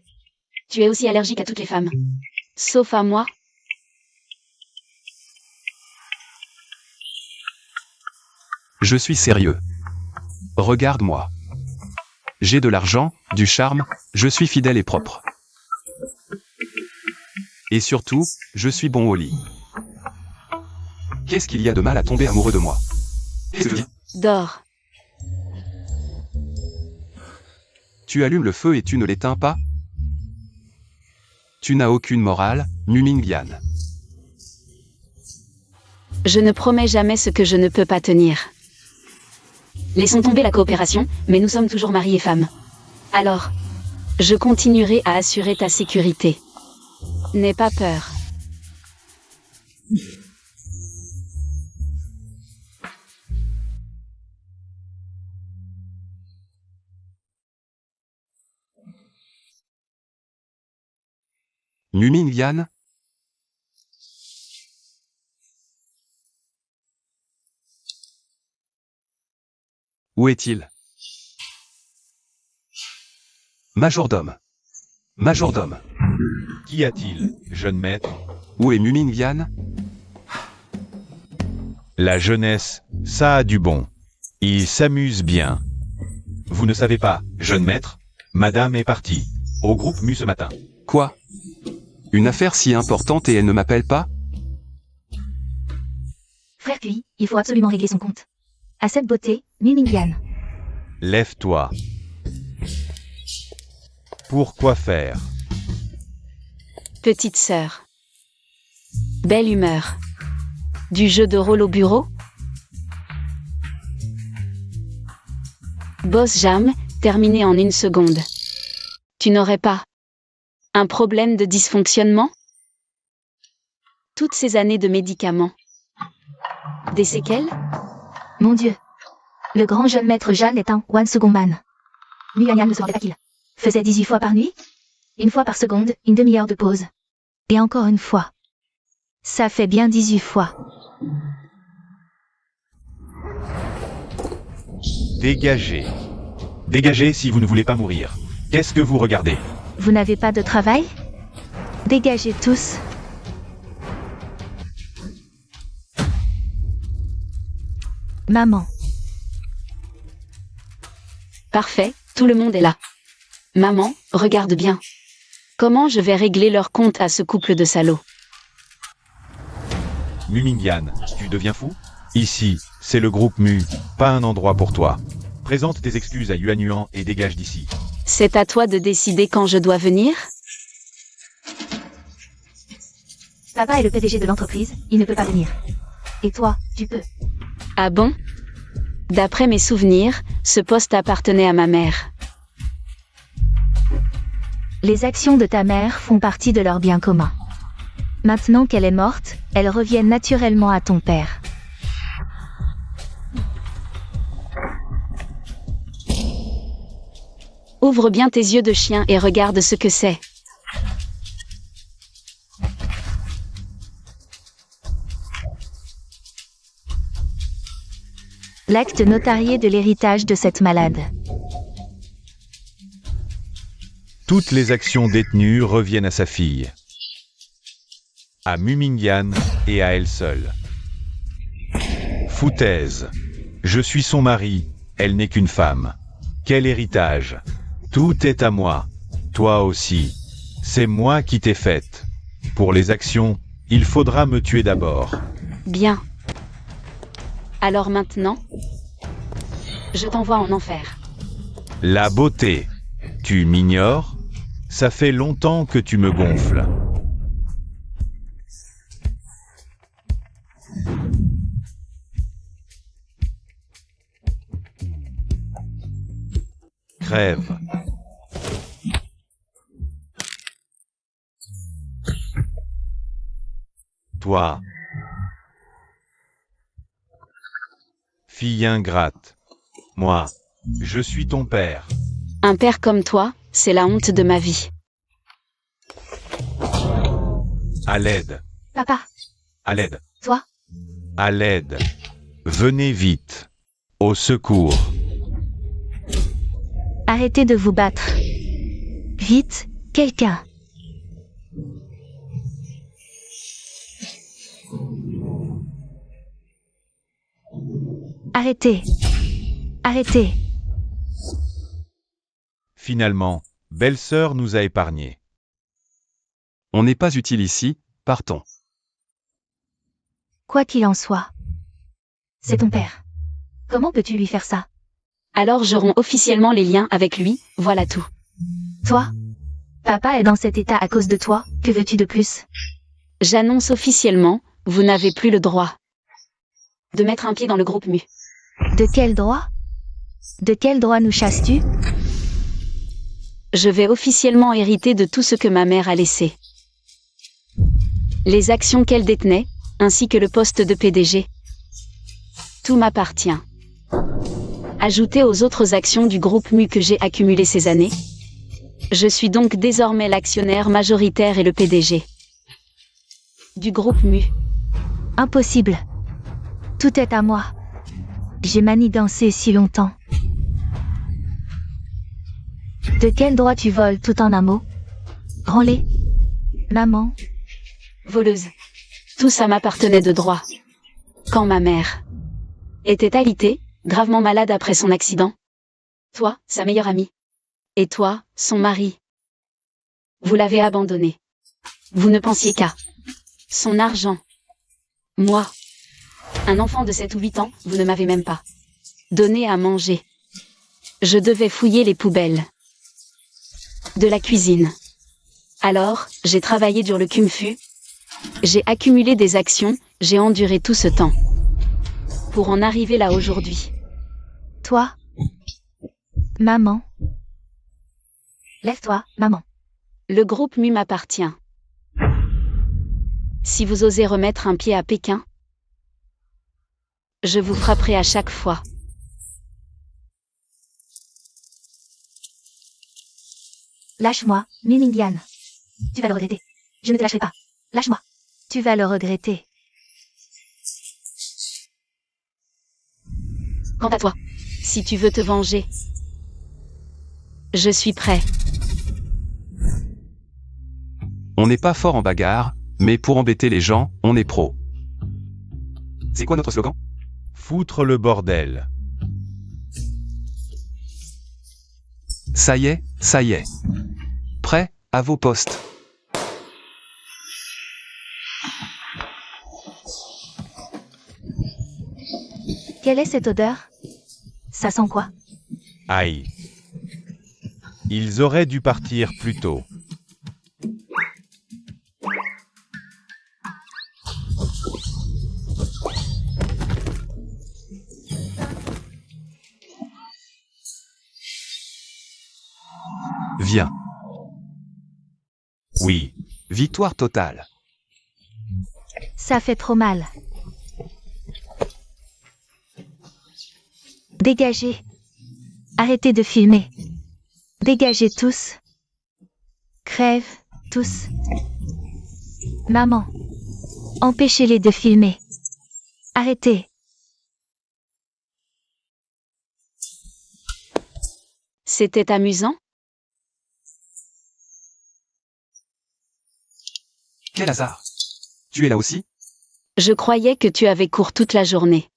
B: tu es aussi allergique à toutes les femmes? Sauf à moi?
C: Je suis sérieux. Regarde-moi. J'ai de l'argent, du charme, je suis fidèle et propre. Et surtout, je suis bon au lit. Qu'est-ce qu'il y a de mal à tomber amoureux de moi?
B: Dors.
C: Tu allumes le feu et tu ne l'éteins pas? Tu n'as aucune morale, Mumingyan.
B: Je ne promets jamais ce que je ne peux pas tenir. Laissons tomber la coopération, mais nous sommes toujours mari et femme. Alors, je continuerai à assurer ta sécurité. N'aie pas peur.
C: Mumingyan? Où est-il? Majordome. Majordome.
A: Qu'y a-t-il, jeune maître?
C: Où est Mumingyan?
A: La jeunesse, ça a du bon. Il s'amuse bien. Vous ne savez pas, jeune maître? Madame est partie. Au groupe Mu ce matin.
C: Quoi? Une affaire si importante et elle ne m'appelle pas?
D: Frère Kui, il faut absolument régler son compte. À cette beauté, Mumingyan.
A: Lève-toi. Pourquoi faire?
B: Petite sœur. Belle humeur. Du jeu de rôle au bureau? Boss Jam, terminé en 1 seconde. Tu n'aurais pas un problème de dysfonctionnement? Toutes ces années de médicaments. Des séquelles?
D: Mon Dieu. Le grand jeune maître Jeanne est un one second man. Mumingyan ne se rappelait pas qu'il faisait 18 fois par nuit, 1 fois par seconde, une demi-heure de pause. Et encore 1 fois. Ça fait bien 18 fois.
A: Dégagez. Dégagez si vous ne voulez pas mourir. Qu'est-ce que vous regardez?
D: Vous n'avez pas de travail? Dégagez tous. Maman.
B: Parfait, tout le monde est là. Maman, regarde bien. Comment je vais régler leur compte à ce couple de salauds?
A: Mumingyan, tu deviens fou? Ici, c'est le groupe Mu, pas un endroit pour toi. Présente tes excuses à Yuan Yuan et dégage d'ici.
B: C'est à toi de décider quand je dois venir?
D: Papa est le PDG de l'entreprise, il ne peut pas venir. Et toi, tu peux.
B: Ah bon? D'après mes souvenirs, ce poste appartenait à ma mère.
D: Les actions de ta mère font partie de leur bien commun. Maintenant qu'elle est morte, elles reviennent naturellement à ton père.
B: Ouvre bien tes yeux de chien et regarde ce que c'est.
D: L'acte notarié de l'héritage de cette malade.
A: Toutes les actions détenues reviennent à sa fille. À Mumingyan et à elle seule. Foutaise. Je suis son mari, elle n'est qu'une femme. Quel héritage? Tout est à moi. Toi aussi. C'est moi qui t'ai faite. Pour les actions, il faudra me tuer d'abord.
B: Bien. Alors maintenant, je t'envoie en enfer.
A: La beauté. Tu m'ignores? Ça fait longtemps que tu me gonfles. Crève. Toi. Fille ingrate. Moi. Je suis ton père.
B: Un père comme toi, c'est la honte de ma vie.
A: À l'aide.
D: Papa,
A: À l'aide.
D: toi,
A: À l'aide. Venez vite. Au secours.
D: arrêtez de vous battre. Vite, quelqu'un. Arrêtez. Arrêtez.
A: Finalement, belle-sœur nous a épargnés.
C: On n'est pas utile ici, partons.
D: Quoi qu'il en soit. C'est ton père. Comment peux-tu lui faire ça?
B: Alors je romps officiellement les liens avec lui, voilà tout.
D: Toi? Papa est dans cet état à cause de toi, que veux-tu de plus?
B: J'annonce officiellement, vous n'avez plus le droit de mettre un pied dans le groupe Mu.
D: De quel droit? De quel droit nous chasses-tu?
B: Je vais officiellement hériter de tout ce que ma mère a laissé. Les actions qu'elle détenait, ainsi que le poste de PDG. Tout m'appartient. Ajouté aux autres actions du groupe Mu que j'ai accumulées ces années, je suis donc désormais l'actionnaire majoritaire et le PDG du groupe Mu.
D: Impossible. Tout est à moi. J'ai manigancé si longtemps. De quel droit tu voles tout en un mot? Branlé? Maman?
B: Voleuse. Tout ça m'appartenait de droit. Quand ma mère était alitée, gravement malade après son accident. Toi, sa meilleure amie. Et toi, son mari. Vous l'avez abandonné. Vous ne pensiez qu'à son argent. Moi, un enfant de 7 ou 8 ans, vous ne m'avez même pas donné à manger. Je devais fouiller les poubelles de la cuisine. Alors, j'ai travaillé dur le cumfu. J'ai accumulé des actions, j'ai enduré tout ce temps pour en arriver là aujourd'hui.
D: Toi? Maman? Lève-toi, maman.
B: Le groupe Mu m'appartient. Si vous osez remettre un pied à Pékin, je vous frapperai à chaque fois.
D: Lâche-moi, Mimingyan. Tu vas le regretter. Je ne te lâcherai pas. Lâche-moi. Tu vas le regretter.
B: Quant à toi, si tu veux te venger, je suis prêt.
C: On n'est pas fort en bagarre, mais pour embêter les gens, on est pro. C'est quoi notre slogan?
A: Foutre le bordel.
C: Ça y est, ça y est. Prêt, à vos postes.
D: Quelle est cette odeur? Ça sent quoi?
A: Aïe. Ils auraient dû partir plus tôt.
C: Viens.
A: Oui.
C: Victoire totale.
D: Ça fait trop mal. Dégagez. Arrêtez de filmer. Dégagez tous. Crève, tous. Maman. Empêchez-les de filmer. Arrêtez.
B: C'était amusant?
C: Quel hasard. Tu es là aussi?
B: Je croyais que tu avais cours toute la journée.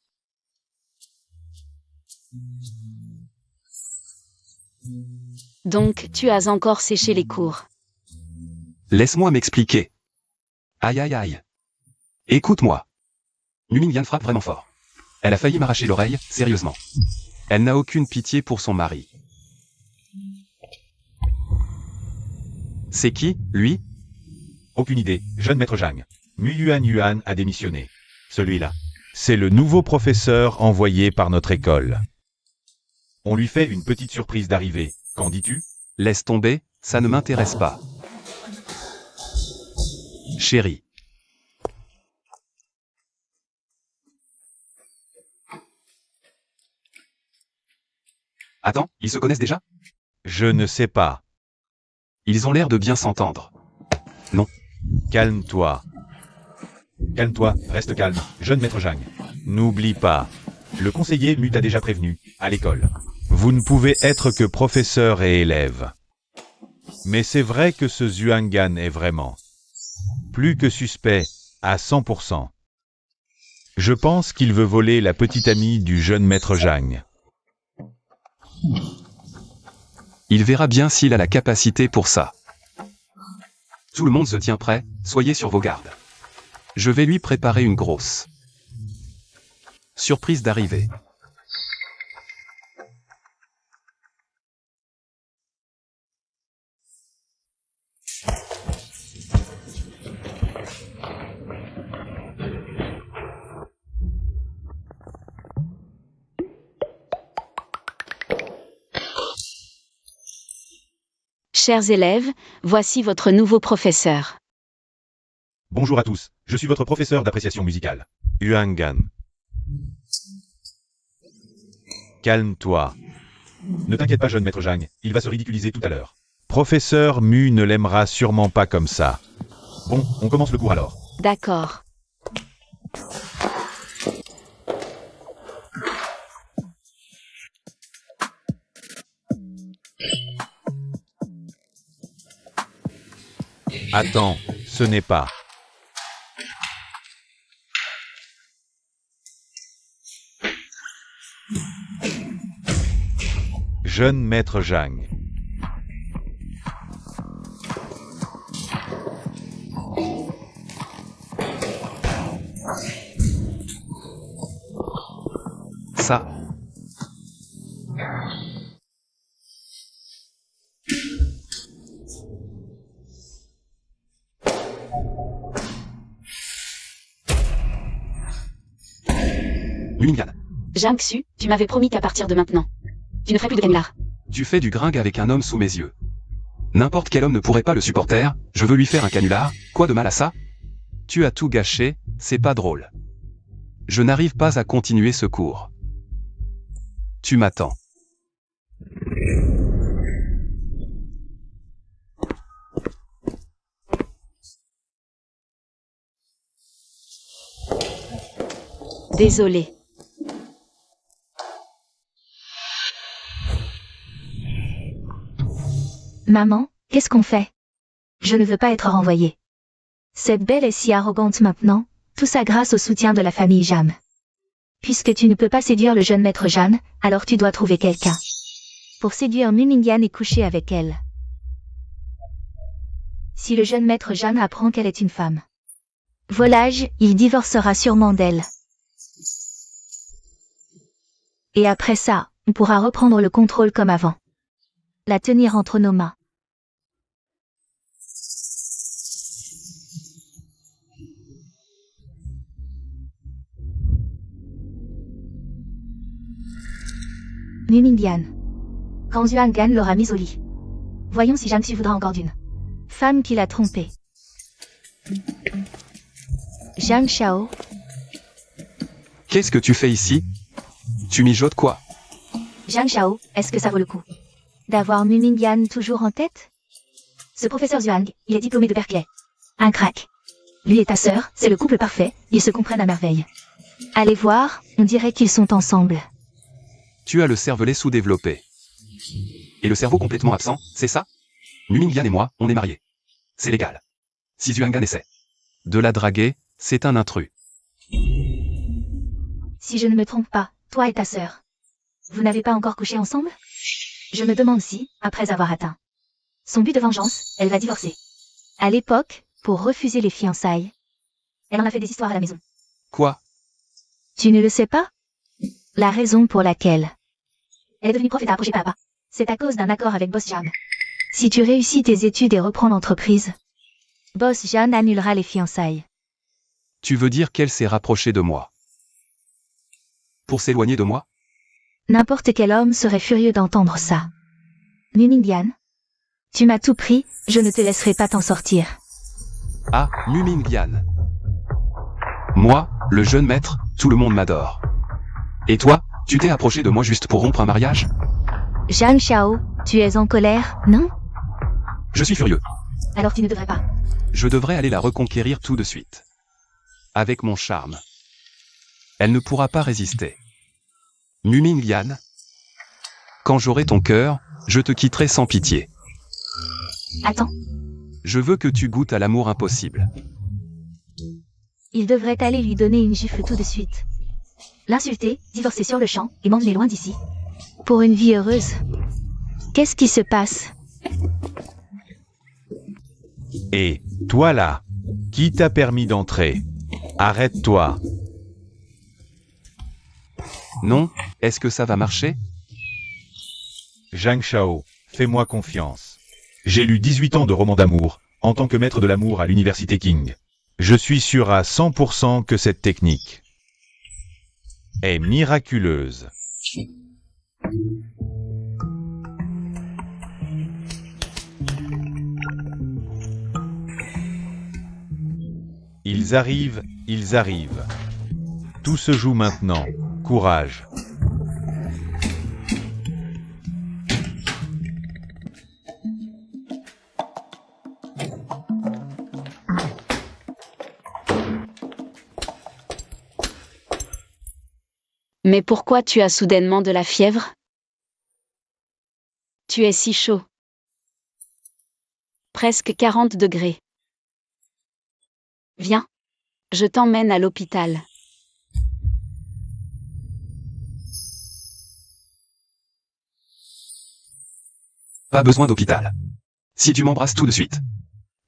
B: Donc, tu as encore séché les cours.
C: Laisse-moi m'expliquer. Aïe aïe aïe. Écoute-moi. Mimingyan frappe vraiment fort. Elle a failli m'arracher l'oreille, sérieusement. Elle n'a aucune pitié pour son mari. C'est qui, lui?
A: Aucune idée, jeune maître Zhang. Mu Yuan a démissionné. Celui-là. C'est le nouveau professeur envoyé par notre école. On lui fait une petite surprise d'arrivée. Qu'en dis-tu?
C: Laisse tomber, ça ne m'intéresse pas. Chérie. Attends, ils se connaissent déjà?
A: Je ne sais pas.
C: Ils ont l'air de bien s'entendre. Non.
A: Calme-toi. Calme-toi, reste calme, jeune maître Zhang. N'oublie pas. Le conseiller Mu t'a déjà prévenu, à l'école. Vous ne pouvez être que professeur et élève. Mais c'est vrai que ce Zhuanggan est vraiment plus que suspect, à 100%. Je pense qu'il veut voler la petite amie du jeune maître Zhang.
C: Il verra bien s'il a la capacité pour ça. Tout le monde se tient prêt, soyez sur vos gardes. Je vais lui préparer une grosse surprise d'arrivée.
B: Chers élèves, voici votre nouveau professeur.
A: Bonjour à tous, je suis votre professeur d'appréciation musicale. Yuan Gan. Calme-toi. Ne t'inquiète pas, jeune maître Zhang, il va se ridiculiser tout à l'heure. Professeur Mu ne l'aimera sûrement pas comme ça. Bon, on commence le cours alors.
B: D'accord.
A: Attends, ce n'est pas. Jeune maître Zhang.
C: Ça. Mumingan,
B: Zhang Xu, tu m'avais promis qu'à partir de maintenant, tu ne ferais plus de canular.
C: tu fais du gringue avec un homme sous mes yeux. N'importe quel homme ne pourrait pas le supporter, je veux lui faire un canular, quoi de mal à ça? Tu as tout gâché, c'est pas drôle. Je n'arrive pas à continuer ce cours. Tu m'attends.
B: Désolé.
D: Maman, qu'est-ce qu'on fait? Je ne veux pas être renvoyée. Cette belle est si arrogante maintenant, tout ça grâce au soutien de la famille Jam. Puisque tu ne peux pas séduire le jeune maître Jeanne, alors tu dois trouver quelqu'un pour séduire Mumingan et coucher avec elle. Si le jeune maître Jeanne apprend qu'elle est une femme volage, il divorcera sûrement d'elle. Et après ça, on pourra reprendre le contrôle comme avant. La tenir entre nos mains. Mumingan. Quand Yuan Gan l'aura mise au lit. Voyons si Zhang Xu voudra encore d'une femme qui l'a trompé. Zhang Xiao,
C: Qu'est-ce que tu fais ici? Tu mijotes quoi?
D: Zhang Xiao, est-ce que ça vaut le coup d'avoir Mumingan toujours en tête? Ce professeur Zhuang, il est diplômé de Berkeley. Un crack. Lui et ta sœur, c'est le couple parfait, ils se comprennent à merveille. Allez voir, on dirait qu'ils sont ensemble.
C: Tu as le cervelet sous-développé. Et le cerveau complètement absent, c'est ça? Mumingan et moi, on est mariés. C'est légal. Si Zhuanggan essaie de la draguer, c'est un intrus.
D: Si je ne me trompe pas, toi et ta sœur, vous n'avez pas encore couché ensemble? Je me demande si, après avoir atteint son but de vengeance, elle va divorcer. À l'époque, pour refuser les fiançailles, elle en a fait des histoires à la maison.
C: Quoi?
D: Tu ne le sais pas? La raison pour laquelle elle est devenue prof et t'a approché papa, c'est à cause d'un accord avec Boss Jan. Si tu réussis tes études et reprends l'entreprise, Boss Jan annulera les fiançailles.
C: Tu veux dire qu'elle s'est rapprochée de moi? Pour s'éloigner de moi?
D: N'importe quel homme serait furieux d'entendre ça. Mumingan, tu m'as tout pris, je ne te laisserai pas t'en sortir.
C: Ah, Mumingan. Moi, le jeune maître, tout le monde m'adore. Et toi, tu t'es approché de moi juste pour rompre un mariage?
D: Zhang Xiao, tu es en colère, non?
C: Je suis furieux.
D: Alors tu ne devrais pas.
C: Je devrais aller la reconquérir tout de suite. Avec mon charme. Elle ne pourra pas résister. Mumingan, quand j'aurai ton cœur, je te quitterai sans pitié.
D: Attends,
C: Je veux que tu goûtes à l'amour impossible.
D: Il devrait aller lui donner une gifle tout de suite. L'insulter, divorcer sur le champ et m'emmener loin d'ici. Pour une vie heureuse. Qu'est-ce qui se passe?
A: Et, toi là, qui t'a permis d'entrer? Arrête-toi.
C: Non, est-ce que ça va marcher?
A: Zhang Shao, fais-moi confiance. J'ai lu 18 ans de romans d'amour, en tant que maître de l'amour à l'université King. Je suis sûr à 100% que cette technique est miraculeuse. Ils arrivent, ils arrivent. Tout se joue maintenant. Courage.
B: Mais pourquoi tu as soudainement de la fièvre? Tu es si chaud. Presque 40 degrés. Viens. Je t'emmène à l'hôpital.
C: Pas besoin d'hôpital. Si tu m'embrasses tout de suite,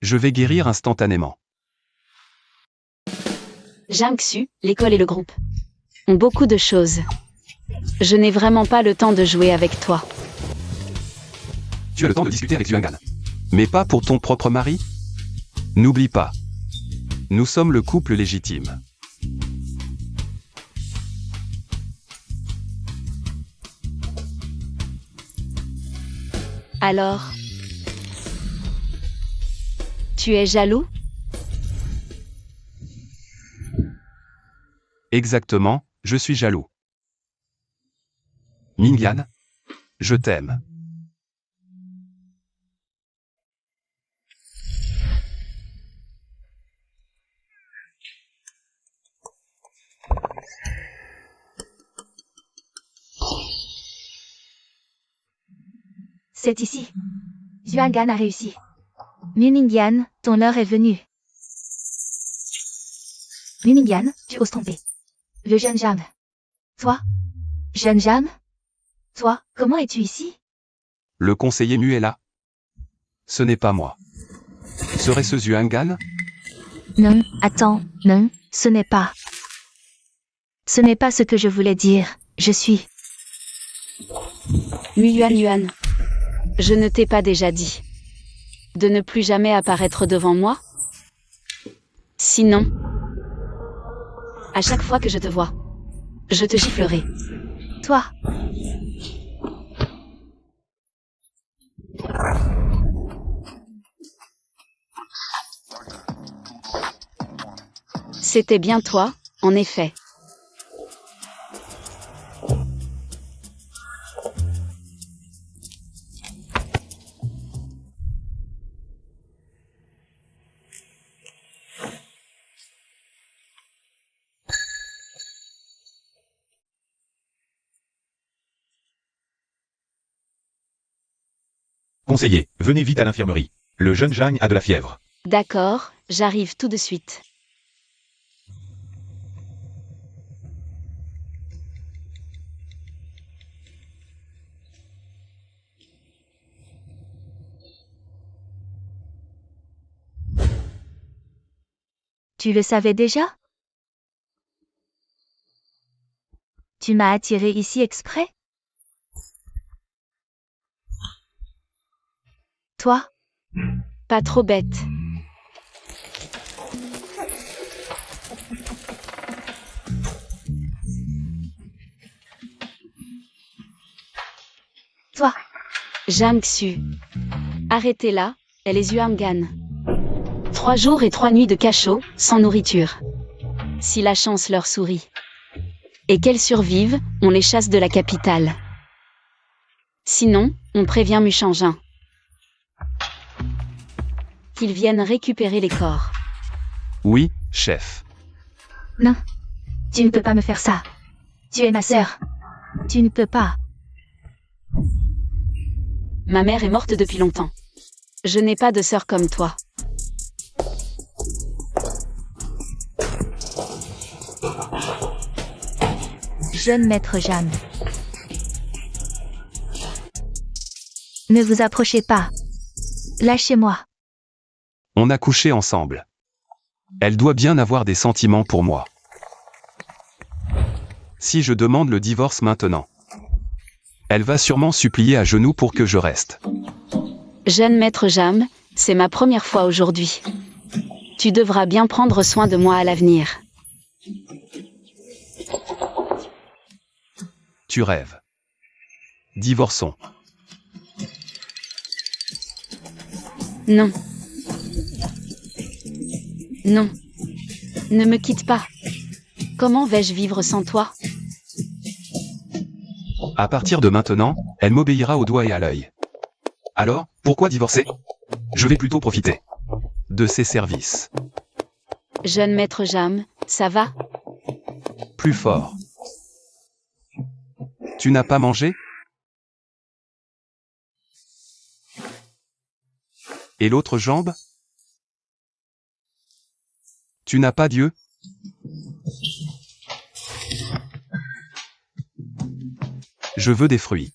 C: je vais guérir instantanément.
B: Jiangsu, l'école et le groupe ont beaucoup de choses. Je n'ai vraiment pas le temps de jouer avec toi.
C: Tu as le temps de discuter avec Yuangan. Mais pas pour ton propre mari? N'oublie pas. Nous sommes le couple légitime.
B: Alors, tu es jaloux?
C: Exactement, je suis jaloux. Mingyan, je t'aime.
D: C'est ici. Yuangan a réussi. Mingyan, ton heure est venue. Mingyan, tu oses tromper. Le jeune Jam. Toi? Jeune Jam? Toi, comment es-tu ici?
C: Le conseiller mu est là. Ce n'est pas moi. Serait-ce Yuangan?
D: Non, attends, non, ce n'est pas. Ce n'est pas ce que je voulais dire, je suis.
B: Yuan, je ne t'ai pas déjà dit de ne plus jamais apparaître devant moi? Sinon, à chaque fois que je te vois, je te giflerai.
D: Toi.
B: C'était bien toi, en effet.
A: Conseiller, venez vite à l'infirmerie. Le jeune Zhang a de la fièvre.
B: D'accord, j'arrive tout de suite.
D: Tu le savais déjà? Tu m'as attiré ici exprès? Toi?
B: Pas trop bête.
D: Toi?
B: Jiangsu. Arrêtez-la, elle est Yuangan. 3 jours et 3 nuits de cachot, sans nourriture. Si la chance leur sourit. Et qu'elles survivent, on les chasse de la capitale. Sinon, on prévient Mushangin. Qu'ils viennent récupérer les corps.
C: Oui, chef.
D: Non. Tu ne peux pas me faire ça. Tu es ma sœur. Tu ne peux pas.
B: Ma mère est morte depuis longtemps. Je n'ai pas de sœur comme toi.
D: Jeune maître Jam. Ne vous approchez pas. Lâchez-moi.
C: On a couché ensemble. Elle doit bien avoir des sentiments pour moi. Si je demande le divorce maintenant, elle va sûrement supplier à genoux pour que je reste.
B: Jeune maître Jam, c'est ma première fois aujourd'hui. Tu devras bien prendre soin de moi à l'avenir.
C: Tu rêves. Divorçons.
B: Non. Non. Ne me quitte pas. Comment vais-je vivre sans toi?
C: À partir de maintenant, elle m'obéira au doigt et à l'œil. Alors, pourquoi divorcer? Je vais plutôt profiter de ses services.
B: Jeune maître Jam, ça va?
C: Plus fort. Tu n'as pas mangé? Et l'autre jambe? Tu n'as pas d'yeux? Je veux des fruits.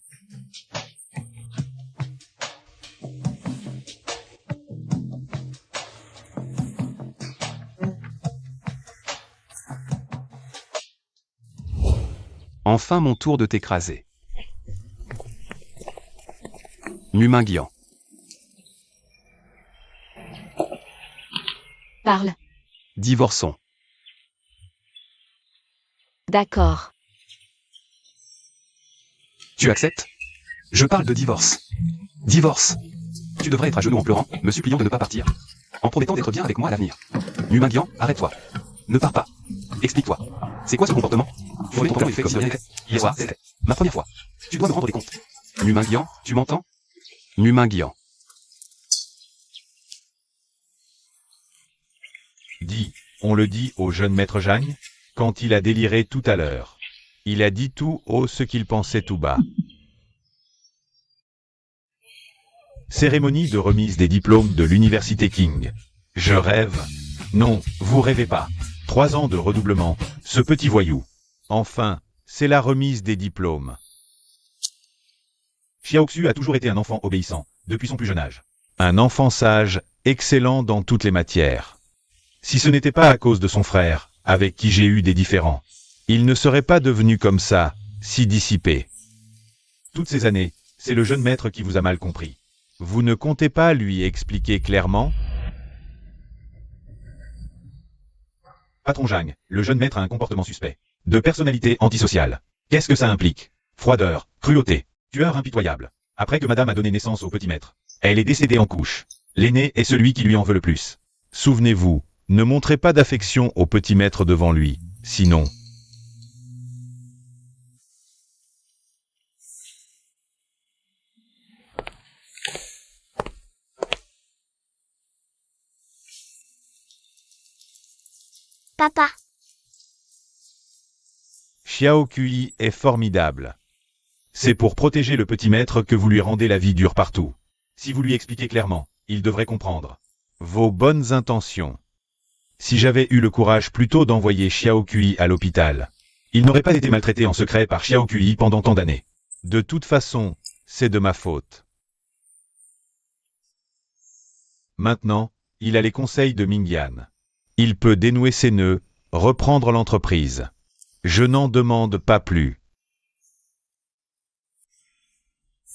C: Enfin mon tour de t'écraser. Muminguian.
B: Parle.
C: Divorçons.
B: D'accord.
C: Tu acceptes? Je parle de divorce. Divorce. Tu devrais être à genoux en pleurant, me suppliant de ne pas partir. En promettant d'être bien avec moi à l'avenir. Muminguian, arrête-toi. Ne pars pas. Explique-toi. C'est quoi ce comportement? Tu voulais ton fait comme si rien n'était. Hier soir, c'était ma première fois. Tu dois me rendre des comptes. Muminguian, tu m'entends? Muminguian.
A: Dis, on le dit au jeune maître Jagne, quand il a déliré tout à l'heure. Il a dit tout haut ce qu'il pensait tout bas. Cérémonie de remise des diplômes de l'Université King. Je rêve. Non, vous rêvez pas. 3 ans de redoublement, ce petit voyou. Enfin, c'est la remise des diplômes. Xiaoxu a toujours été un enfant obéissant, depuis son plus jeune âge. Un enfant sage, excellent dans toutes les matières. Si ce n'était pas à cause de son frère, avec qui j'ai eu des différends, il ne serait pas devenu comme ça, si dissipé. Toutes ces années, c'est le jeune maître qui vous a mal compris. Vous ne comptez pas lui expliquer clairement? Patron Jagne, le jeune maître a un comportement suspect. De personnalité antisociale. Qu'est-ce que ça implique? Froideur, cruauté, tueur impitoyable. Après que madame a donné naissance au petit maître, elle est décédée en couche. L'aîné est celui qui lui en veut le plus. Souvenez-vous, ne montrez pas d'affection au petit maître devant lui, sinon...
E: Papa.
A: Xiao Kui est formidable. C'est pour protéger le petit maître que vous lui rendez la vie dure partout. Si vous lui expliquez clairement, il devrait comprendre. Vos bonnes intentions. Si j'avais eu le courage plus tôt d'envoyer Xiao Kui à l'hôpital, il n'aurait pas été maltraité en secret par Xiao Kui pendant tant d'années. De toute façon, c'est de ma faute. Maintenant, il a les conseils de Mingyan. Il peut dénouer ses nœuds, reprendre l'entreprise. Je n'en demande pas plus.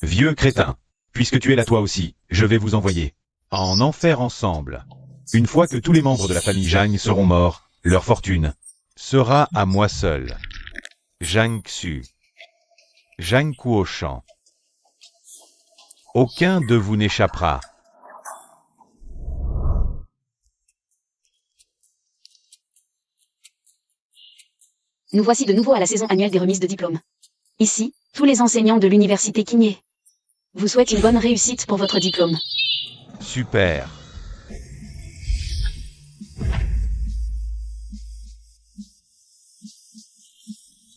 A: Vieux crétin, puisque tu es là toi aussi, je vais vous envoyer en enfer ensemble. Une fois que tous les membres de la famille Jagne seront morts, leur fortune sera à moi seul. Jagne Xu. Jagne Kuoshan. Aucun de vous n'échappera.
B: Nous voici de nouveau à la saison annuelle des remises de diplômes. Ici, tous les enseignants de l'université Kingé vous souhaitent une bonne réussite pour votre diplôme.
A: Super.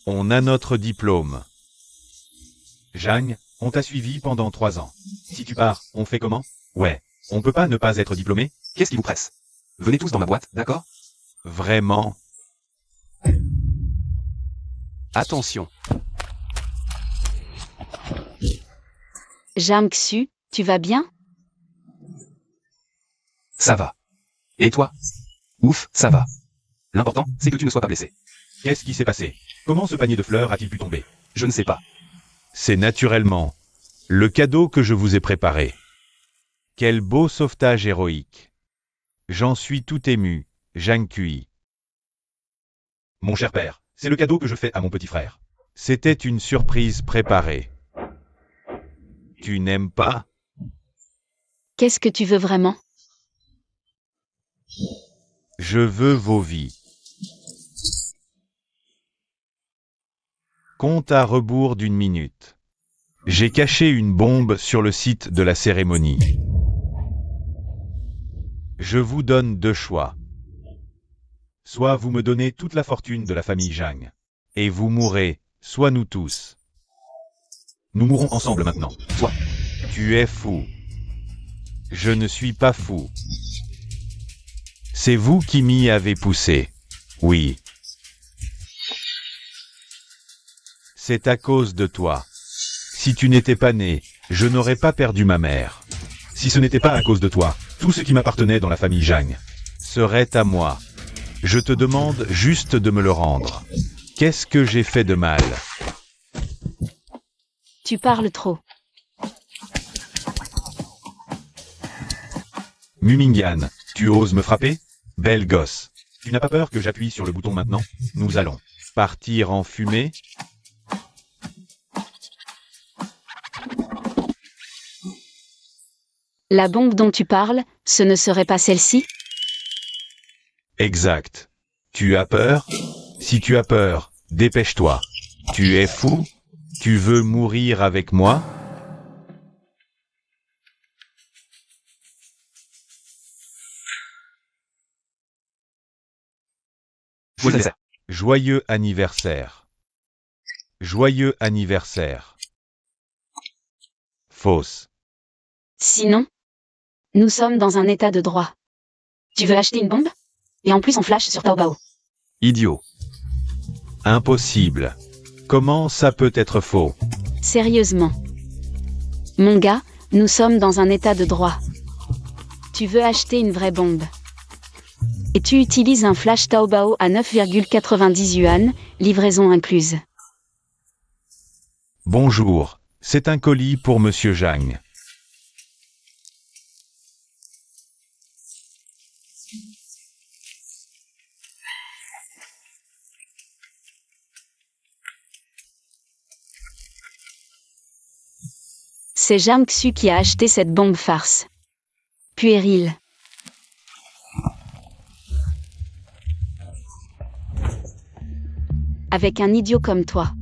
A: On a notre diplôme. Jagne, on t'a suivi pendant 3 ans. Si tu pars, on fait comment? Ouais, on peut pas ne pas être diplômé?
C: Qu'est-ce qui vous presse? Venez tous dans ma boîte, d'accord?
A: Vraiment?
C: Attention.
B: Jamxu, tu vas bien?
C: Ça va. Et toi? Ouf, ça va. L'important, c'est que tu ne sois pas blessé.
A: Qu'est-ce qui s'est passé? Comment ce panier de fleurs a-t-il pu tomber?
C: Je ne sais pas.
A: C'est naturellement le cadeau que je vous ai préparé. Quel beau sauvetage héroïque. J'en suis tout ému, Zhang Kui. Mon cher père, c'est le cadeau que je fais à mon petit frère. C'était une surprise préparée. Tu n'aimes pas?
B: Qu'est-ce que tu veux vraiment?
A: Je veux vos vies. Compte à rebours d'une minute. J'ai caché une bombe sur le site de la cérémonie. Je vous donne deux choix. Soit vous me donnez toute la fortune de la famille Zhang, et vous mourrez, soit nous tous. Nous mourrons ensemble maintenant.
C: Toi.
A: Tu es fou. Je ne suis pas fou. C'est vous qui m'y avez poussé. Oui. C'est à cause de toi. Si tu n'étais pas né, je n'aurais pas perdu ma mère. Si ce n'était pas à cause de toi, tout ce qui m'appartenait dans la famille Zhang serait à moi. Je te demande juste de me le rendre. Qu'est-ce que j'ai fait de mal?
B: Tu parles trop.
A: Mumingyan, tu oses me frapper? Belle gosse. Tu n'as pas peur que j'appuie sur le bouton maintenant? Nous allons partir en fumée?
B: La bombe dont tu parles, ce ne serait pas celle-ci?
A: Exact. Tu as peur? Si tu as peur, dépêche-toi. Tu es fou? Tu veux mourir avec moi? Joyeux anniversaire. Joyeux anniversaire. Fausse.
B: Sinon, nous sommes dans un état de droit. Tu veux acheter une bombe? Et en plus on flash sur Taobao.
C: Idiot.
A: Impossible. Comment ça peut être faux?
B: Sérieusement. Mon gars, nous sommes dans un état de droit. Tu veux acheter une vraie bombe. Et tu utilises un flash Taobao à 9,90 yuan, livraison incluse.
A: Bonjour, c'est un colis pour Monsieur Zhang.
B: C'est Jamxu qui a acheté cette bombe farce. Puéril. Avec un idiot comme toi.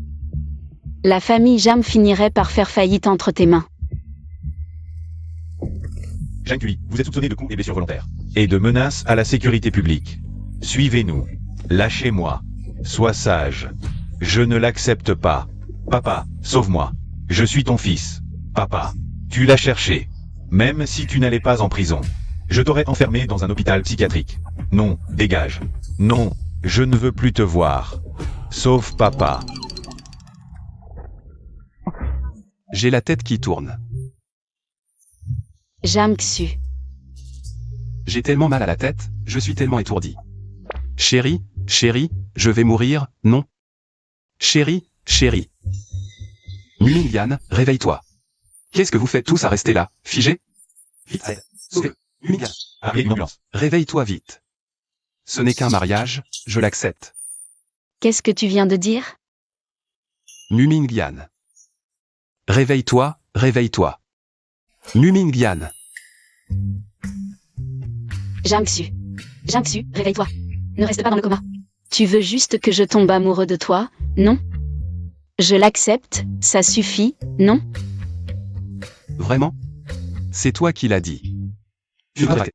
B: La famille Jam finirait par faire faillite entre tes mains.
A: Zhang Kui, vous êtes soupçonné de coups et blessures volontaires. Et de menaces à la sécurité publique. Suivez-nous. Lâchez-moi. Sois sage. Je ne l'accepte pas. Papa, sauve-moi. Je suis ton fils. Papa, tu l'as cherché. Même si tu n'allais pas en prison. Je t'aurais enfermé dans un hôpital psychiatrique. Non, dégage. Non, je ne veux plus te voir. Sauf papa.
C: J'ai la tête qui tourne.
B: Jamxu.
C: J'ai tellement mal à la tête, je suis tellement étourdi. Chérie, chérie, je vais mourir, non? Chérie, chérie. Mumingyan, réveille-toi. Qu'est-ce que vous faites tous à rester là, figés? Vite, aide. Sauve-le. Mumingyan.
A: Appelez une ambulance.
C: Réveille-toi vite. Ce n'est qu'un mariage, je l'accepte.
B: Qu'est-ce que tu viens de dire?
C: Mumingyan. Réveille-toi, réveille-toi. Mumingyan.
B: Jamxu. Jamxu, réveille-toi. Ne reste pas dans le coma. Tu veux juste que je tombe amoureux de toi, non? Je l'accepte, ça suffit, non?
C: Vraiment? C'est toi qui l'as dit. Tu dois arrêter.